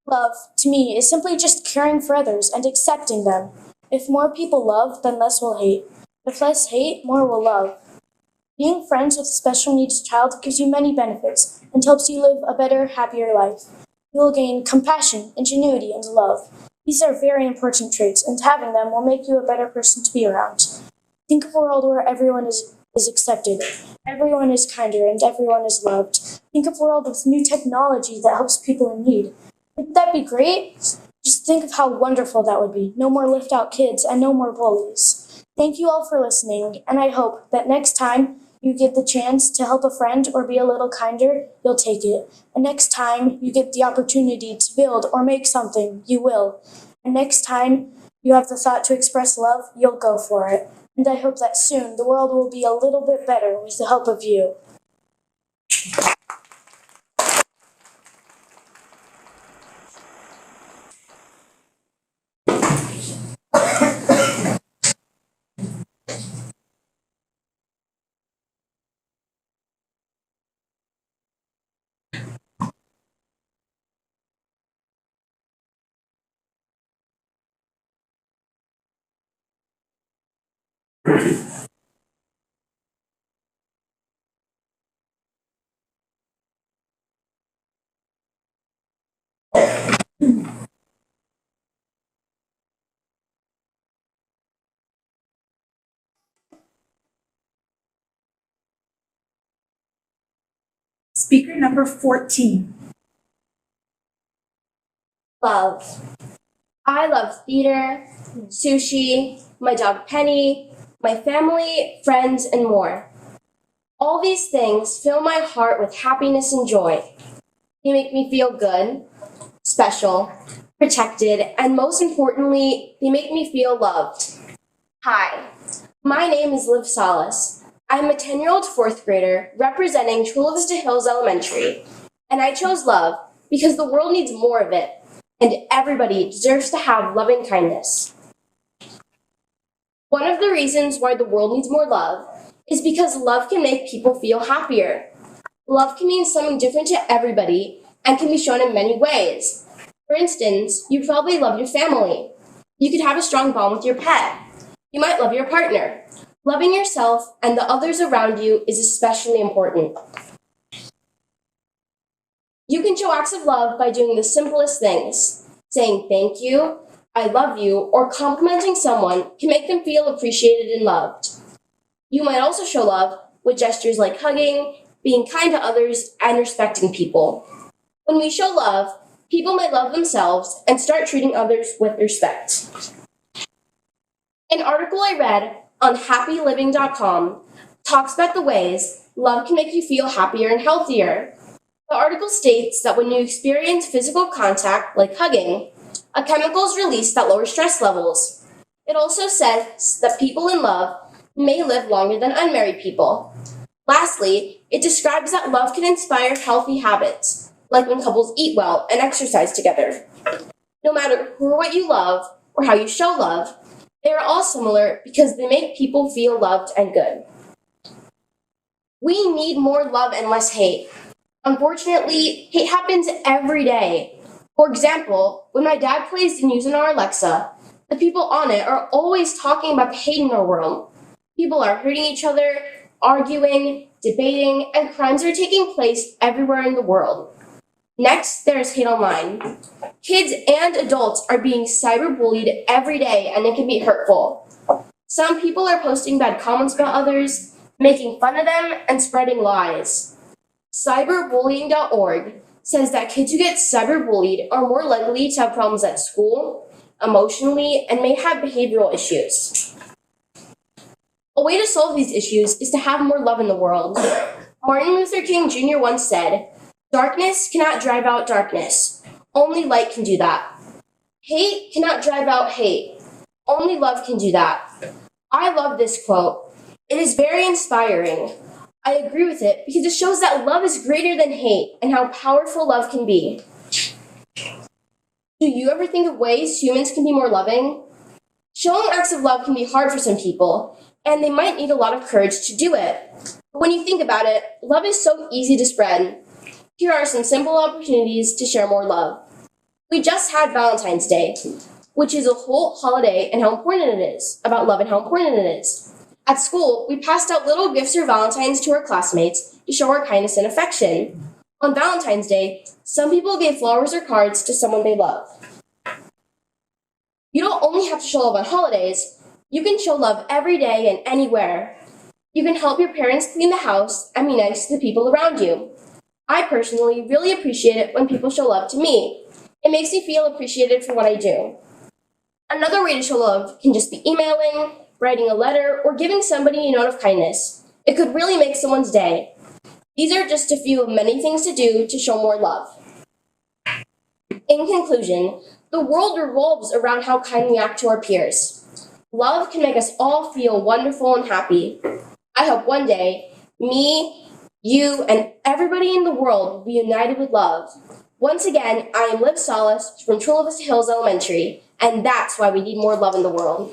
Love, to me, is simply just caring for others and accepting them. If more people love, then less will hate. If less hate, more will love. Being friends with a special needs child gives you many benefits and helps you live a better, happier life. You will gain compassion, ingenuity, and love. These are very important traits, and having them will make you a better person to be around. Think of a world where everyone is accepted, everyone is kinder, and everyone is loved. Think of a world with new technology that helps people in need. Wouldn't that be great? Just think of how wonderful that would be. No more left-out kids and no more bullies. Thank you all for listening, and I hope that next time you get the chance to help a friend or be a little kinder, you'll take it. And next time you get the opportunity to build or make something, you will. And next time you have the thought to express love, you'll go for it. And I hope that soon the world will be a little bit better with the help of you. Speaker number 14. Love. I love theater, sushi, my dog Penny, my family, friends, and more. All these things fill my heart with happiness and joy. They make me feel good, special, protected, and most importantly, they make me feel loved. Hi, my name is Liv Salas. I'm a 10-year-old fourth grader representing Chula Vista Hills Elementary, and I chose love because the world needs more of it, and everybody deserves to have loving kindness. One of the reasons why the world needs more love is because love can make people feel happier. Love can mean something different to everybody and can be shown in many ways. For instance, you probably love your family. You could have a strong bond with your pet. You might love your partner. Loving yourself and the others around you is especially important. You can show acts of love by doing the simplest things. Saying thank you, I love you, or complimenting someone can make them feel appreciated and loved. You might also show love with gestures like hugging, being kind to others, and respecting people. When we show love, people may love themselves and start treating others with respect. An article I read on happyliving.com talks about the ways love can make you feel happier and healthier. The article states that when you experience physical contact, like hugging, a chemical is released that lowers stress levels. It also says that people in love may live longer than unmarried people. Lastly, it describes that love can inspire healthy habits, like when couples eat well and exercise together. No matter who or what you love or how you show love, they are all similar because they make people feel loved and good. We need more love and less hate. Unfortunately, hate happens every day. For example, when my dad plays the news on our Alexa, the people on it are always talking about the hate in our world. People are hurting each other, arguing, debating, and crimes are taking place everywhere in the world. Next, there is hate online. Kids and adults are being cyberbullied every day, and it can be hurtful. Some people are posting bad comments about others, making fun of them, and spreading lies. Cyberbullying.org says that kids who get cyberbullied are more likely to have problems at school, emotionally, and may have behavioral issues. A way to solve these issues is to have more love in the world. Martin Luther King Jr. once said, "Darkness cannot drive out darkness. Only light can do that. Hate cannot drive out hate. Only love can do that." I love this quote. It is very inspiring. I agree with it because it shows that love is greater than hate and how powerful love can be. Do you ever think of ways humans can be more loving? Showing acts of love can be hard for some people, and they might need a lot of courage to do it. But when you think about it, love is so easy to spread. Here are some simple opportunities to share more love. We just had Valentine's Day, which is a whole holiday and how important it is, about love and how important it is. At school, we passed out little gifts for Valentine's to our classmates to show our kindness and affection. On Valentine's Day, some people gave flowers or cards to someone they love. You don't only have to show love on holidays, you can show love every day and anywhere. You can help your parents clean the house and be nice to the people around you. I personally really appreciate it when people show love to me. It makes me feel appreciated for what I do. Another way to show love can just be emailing, writing a letter, or giving somebody a note of kindness. It could really make someone's day. These are just a few of many things to do to show more love. In conclusion, the world revolves around how kind we act to our peers. Love can make us all feel wonderful and happy. I hope one day, me, you, and everybody in the world will be united with love. Once again, I am Liv Salas from Chula Vista Hills Elementary, and that's why we need more love in the world.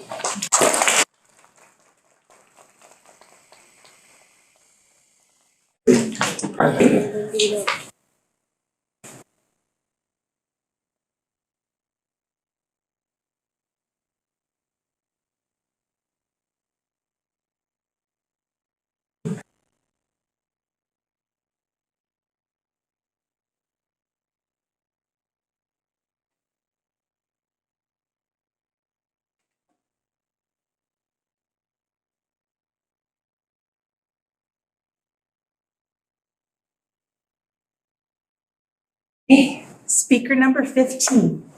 Speaker number 15.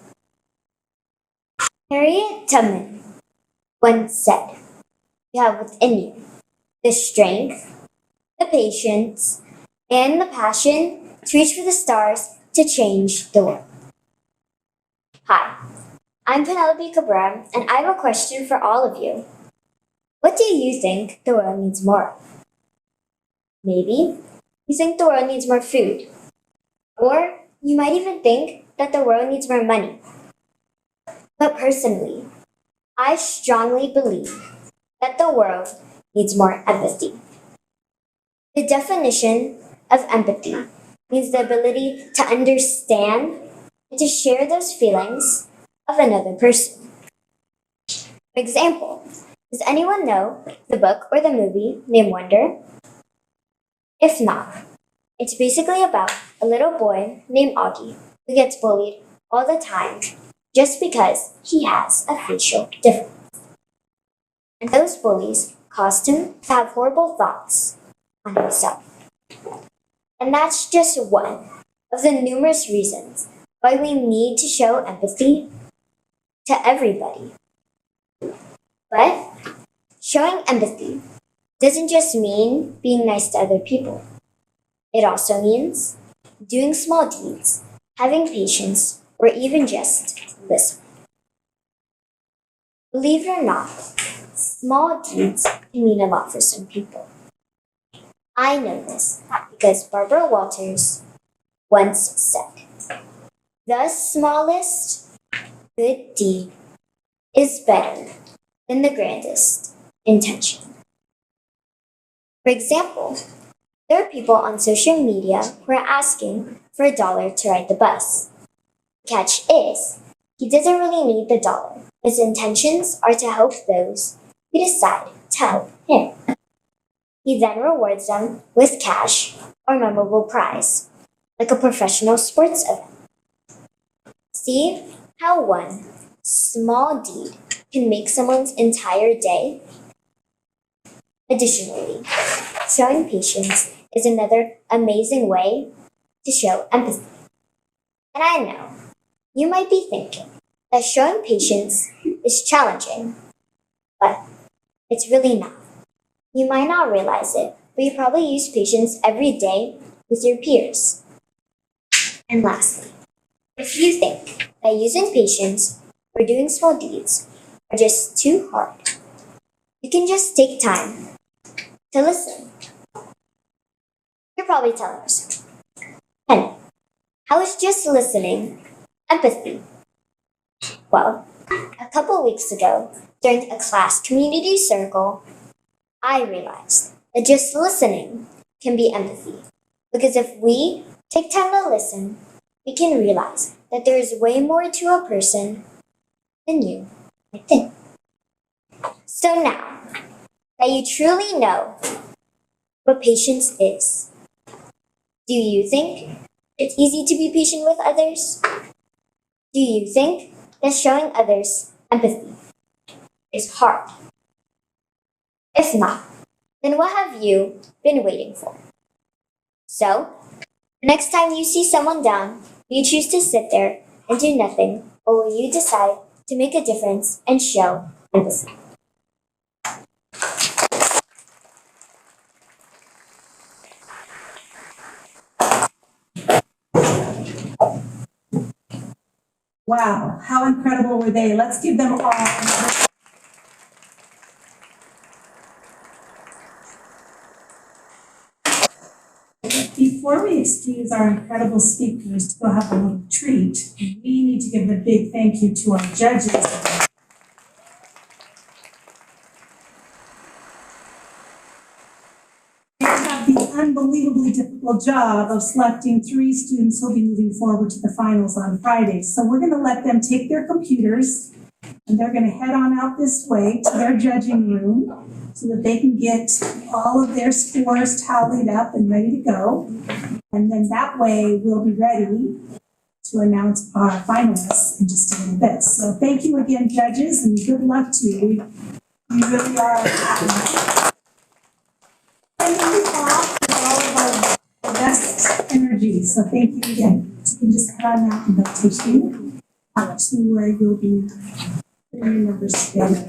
Harriet Tubman once said, "You have within you the strength, the patience, and the passion to reach for the stars to change the world." Hi, I'm Penelope Cabrera, and I have a question for all of you. What do you think the world needs more of? Maybe you think the world needs more food. Or you might even think that the world needs more money. But personally, I strongly believe that the world needs more empathy. The definition of empathy means the ability to understand and to share those feelings of another person. For example, does anyone know the book or the movie named Wonder? If not, it's basically about a little boy named Augie who gets bullied all the time just because he has a facial difference. And those bullies caused him to have horrible thoughts on himself. And that's just one of the numerous reasons why we need to show empathy to everybody. But showing empathy doesn't just mean being nice to other people. It also means doing small deeds, having patience, or even just listening. Believe it or not, small deeds can mean a lot for some people. I know this because Barbara Walters once said, "The smallest good deed is better than the grandest intention." For example, there are people on social media who are asking for $1 to ride the bus. The catch is, he doesn't really need the dollar. His intentions are to help those who decide to help him. He then rewards them with cash or memorable prize, like a professional sports event. See how one small deed can make someone's entire day? Additionally, showing patience is another amazing way to show empathy. And I know you might be thinking that showing patience is challenging, but it's really not. You might not realize it, but you probably use patience every day with your peers. And lastly, if you think that using patience or doing small deeds are just too hard, you can just take time to listen. You're probably telling yourself, "Henny, how is just listening empathy?" Well, a couple weeks ago, during a class community circle, I realized that just listening can be empathy. Because if we take time to listen, we can realize that there is way more to a person than you might think. So now that you truly know what patience is, do you think it's easy to be patient with others? Do you think that showing others empathy is hard? If not, then what have you been waiting for? So, the next time you see someone down, will you choose to sit there and do nothing, or will you decide to make a difference and show empathy? Wow, how incredible were they? Let's give them all. Before we excuse our incredible speakers to go have a little treat, we need to give a big thank you to our judges. They have the unbelievably difficult job of selecting 3 students who'll be moving forward to the finals on Friday. So we're going to let them take their computers and they're going to head on out this way to their judging room so that they can get all of their scores tallied up and ready to go. And then that way we'll be ready to announce our finalists in just a little bit. So thank you again, judges, and good luck to you. You really are sending you off with all of our best energy. So thank you again. So you can just head on out and they'll take you out to where you'll be putting your numbers together.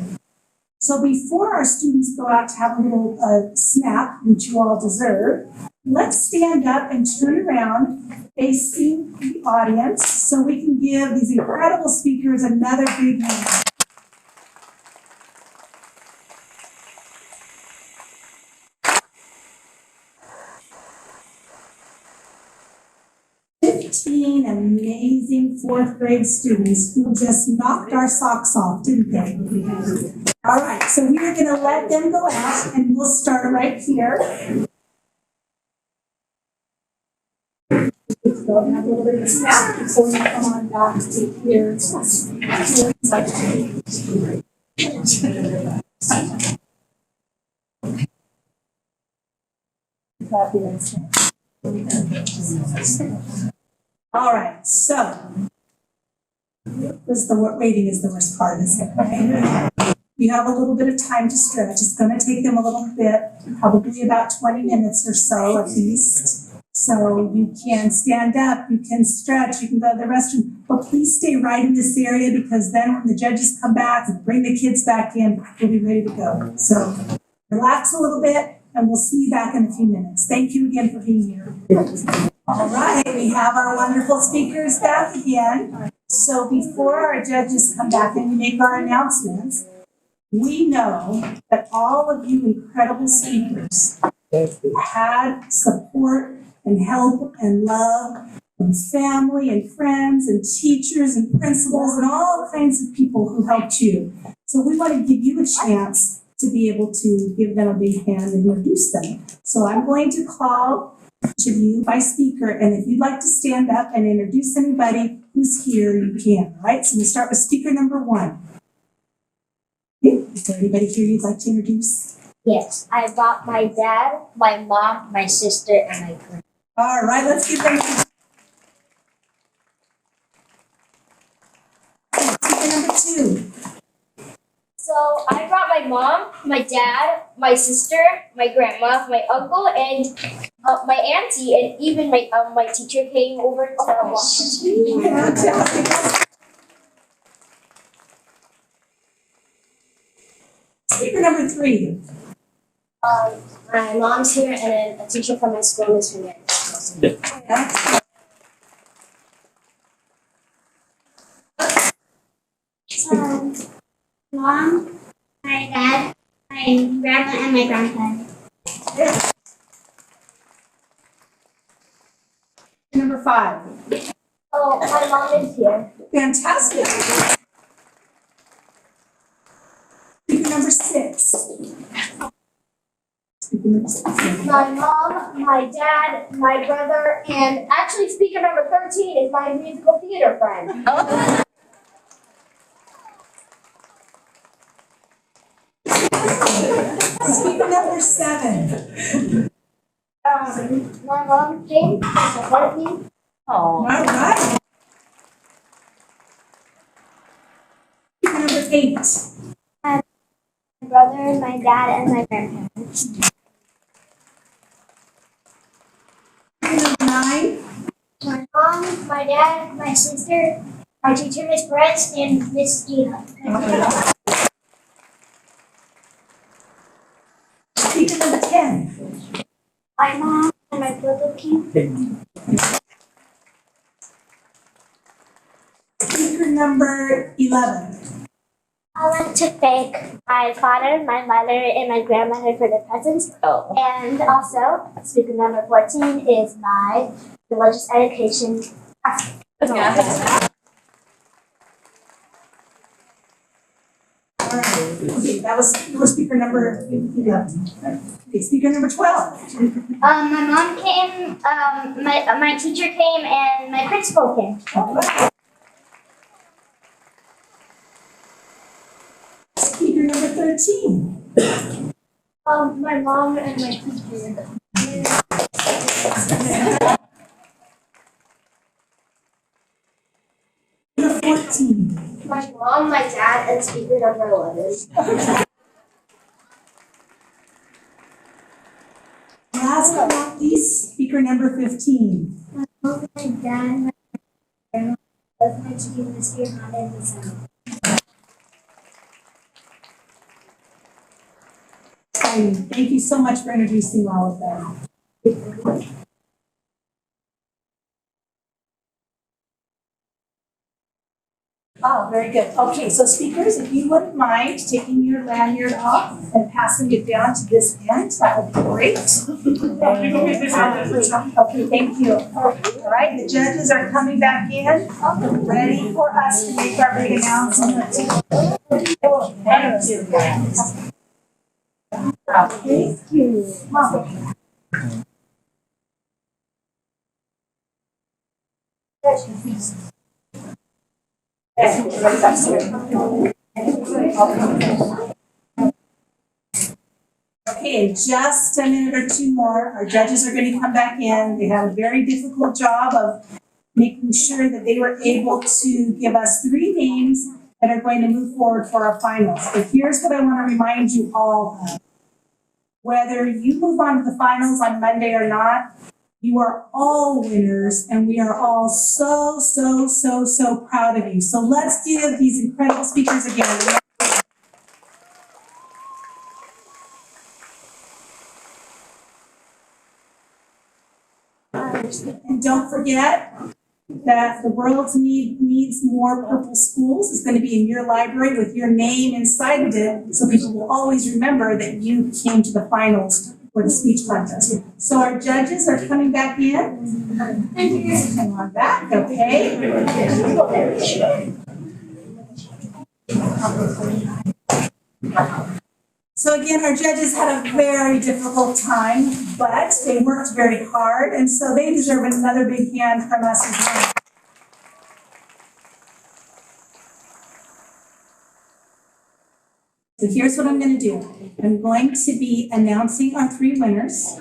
So before our students go out to have a little snack, which you all deserve, let's stand up and turn around facing the audience so we can give these incredible speakers another big hand. Amazing 4th grade students who just knocked our socks off, didn't they? All right, so we are gonna let them go out and we'll start right here. Go and have a little bit of a snack before you come on back to here. All right, so waiting is the worst part, isn't it? Right? You have a little bit of time to stretch. It's going to take them a little bit, probably about 20 minutes or so at least. So you can stand up, you can stretch, you can go to the restroom, but please stay right in this area because then when the judges come back and bring the kids back in, we'll be ready to go. So relax a little bit and we'll see you back in a few minutes. Thank you again for being here. All right, we have our wonderful speakers back again. So before our judges come back and we make our announcements, we know that all of you incredible speakers had support and help and love from family and friends and teachers and principals and all kinds of people who helped you. So we want to give you a chance to be able to give them a big hand and introduce them. So I'm going to call each of you by speaker, and if you'd like to stand up and introduce anybody who's here, you can. All right, so we'll start with speaker number 1. Okay. Is there anybody here you'd like to introduce? Yes, I brought my dad, my mom, my sister, and my grandma. All right, let's give them speaker number 2. So I brought my mom, my dad, my sister, my grandma, my uncle, and my auntie, and even my teacher came over to watch. Speaker number 3. My mom's here and then a teacher from my school is here. Mom, my dad, my grandma, and my grandpa. Number 5. Oh, my mom is here. Fantastic. Speaker number 6. Speaker number 6. My mom, my dad, my brother, and actually speaker number 13 is my musical theater friend. Speaker number 7. My mom came to support me. All right. Speaker number 8. My brother, my dad, and my grandparents. Speaker number 9. My mom, my dad, my sister, my teacher, Miss Perez, and Miss Gina. Speaker number 10. My mom and my brother came. Speaker number 11. I want to thank my father, my mother, and my grandmother for the presents. Oh. And also, speaker number 14 is my religious education. All right. Okay, that was speaker number 11. Okay, speaker number 12. My mom came, my teacher came, and my principal came. Speaker number 13. My mom and my teacher. Number 14. My mom, my dad, and speaker number 11. Last but not least, speaker number 15. My mom, my dad, my grandma, both my teacher, Miss Johanna, and Miss Emma. Exciting. Thank you so much for introducing all of them. Oh, very good. Okay, so speakers, if you wouldn't mind taking your lanyard off and passing it down to this end, that would be great. Okay, thank you. All right, the judges are coming back in, ready for us to make our big announcement. Thank you. Thank you. Mom. Okay, in just a minute or two more, our judges are going to come back in. They have a very difficult job of making sure that they were able to give us 3 names that are going to move forward for our finals. But here's what I want to remind you all of. Whether you move on to the finals on Monday or not, you are all winners, and we are all so, so, so, so proud of you. So let's give these incredible speakers again. And don't forget that the world needs more purple schools. It's going to be in your library with your name inside of it, so people will always remember that you came to the finals for the speech contest. So our judges are coming back in. Come on back, okay? So again, our judges had a very difficult time, but they worked very hard, and so they deserve another big hand from us as well. So here's what I'm going to do. I'm going to be announcing our 3 winners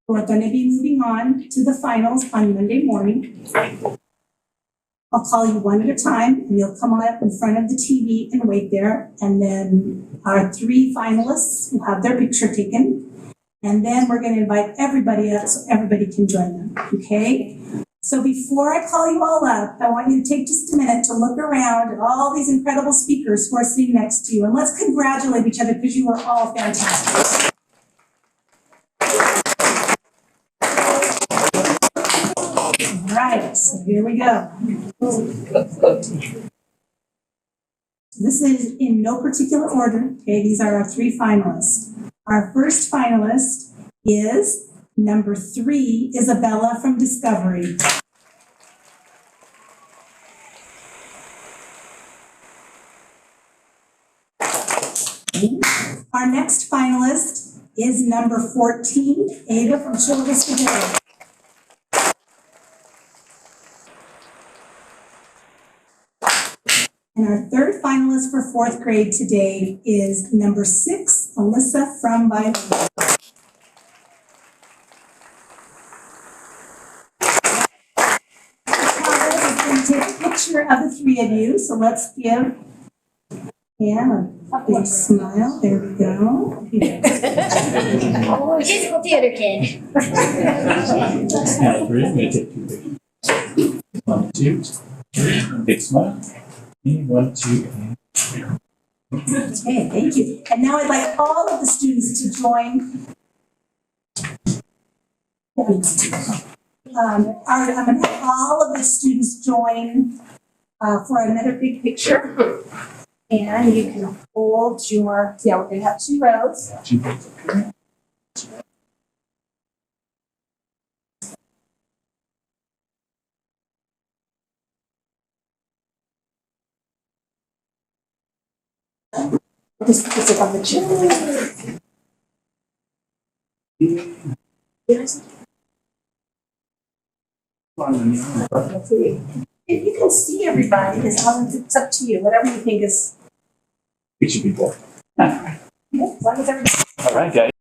who are going to be moving on to the finals on Monday morning. I'll call you one at a time, and you'll come on up in front of the TV and wait there. And then our 3 finalists will have their picture taken. And then we're going to invite everybody up so everybody can join them, okay? So before I call you all up, I want you to take just a minute to look around at all these incredible speakers who are sitting next to you. And let's congratulate each other because you are all fantastic. All right, so here we go. This is in no particular order, okay? These are our 3 finalists. Our first finalist is number 3, Isabella from Discovery. Our next finalist is number 14, Ada from Chula, Vista. And our third finalist for 4th grade today is number 6, Alyssa from Vista. Take a picture of the 3 of you, so let's give Pam a big smile. There we go. Musical theater kid. Now, 3, I'm going to take 2 pictures. 1, 2, 3. Big smile. 1, 2, and 3. Okay, thank you. And now I'd like all of the students to join. I'm going to have all of the students join for another big picture. And you can hold your, we're going to have 2 rows. 2 pictures. Okay. Just put it on the chair. If you can see everybody, as long as it's up to you, whatever you think is. It should be 4. As long as everybody. All right, guys.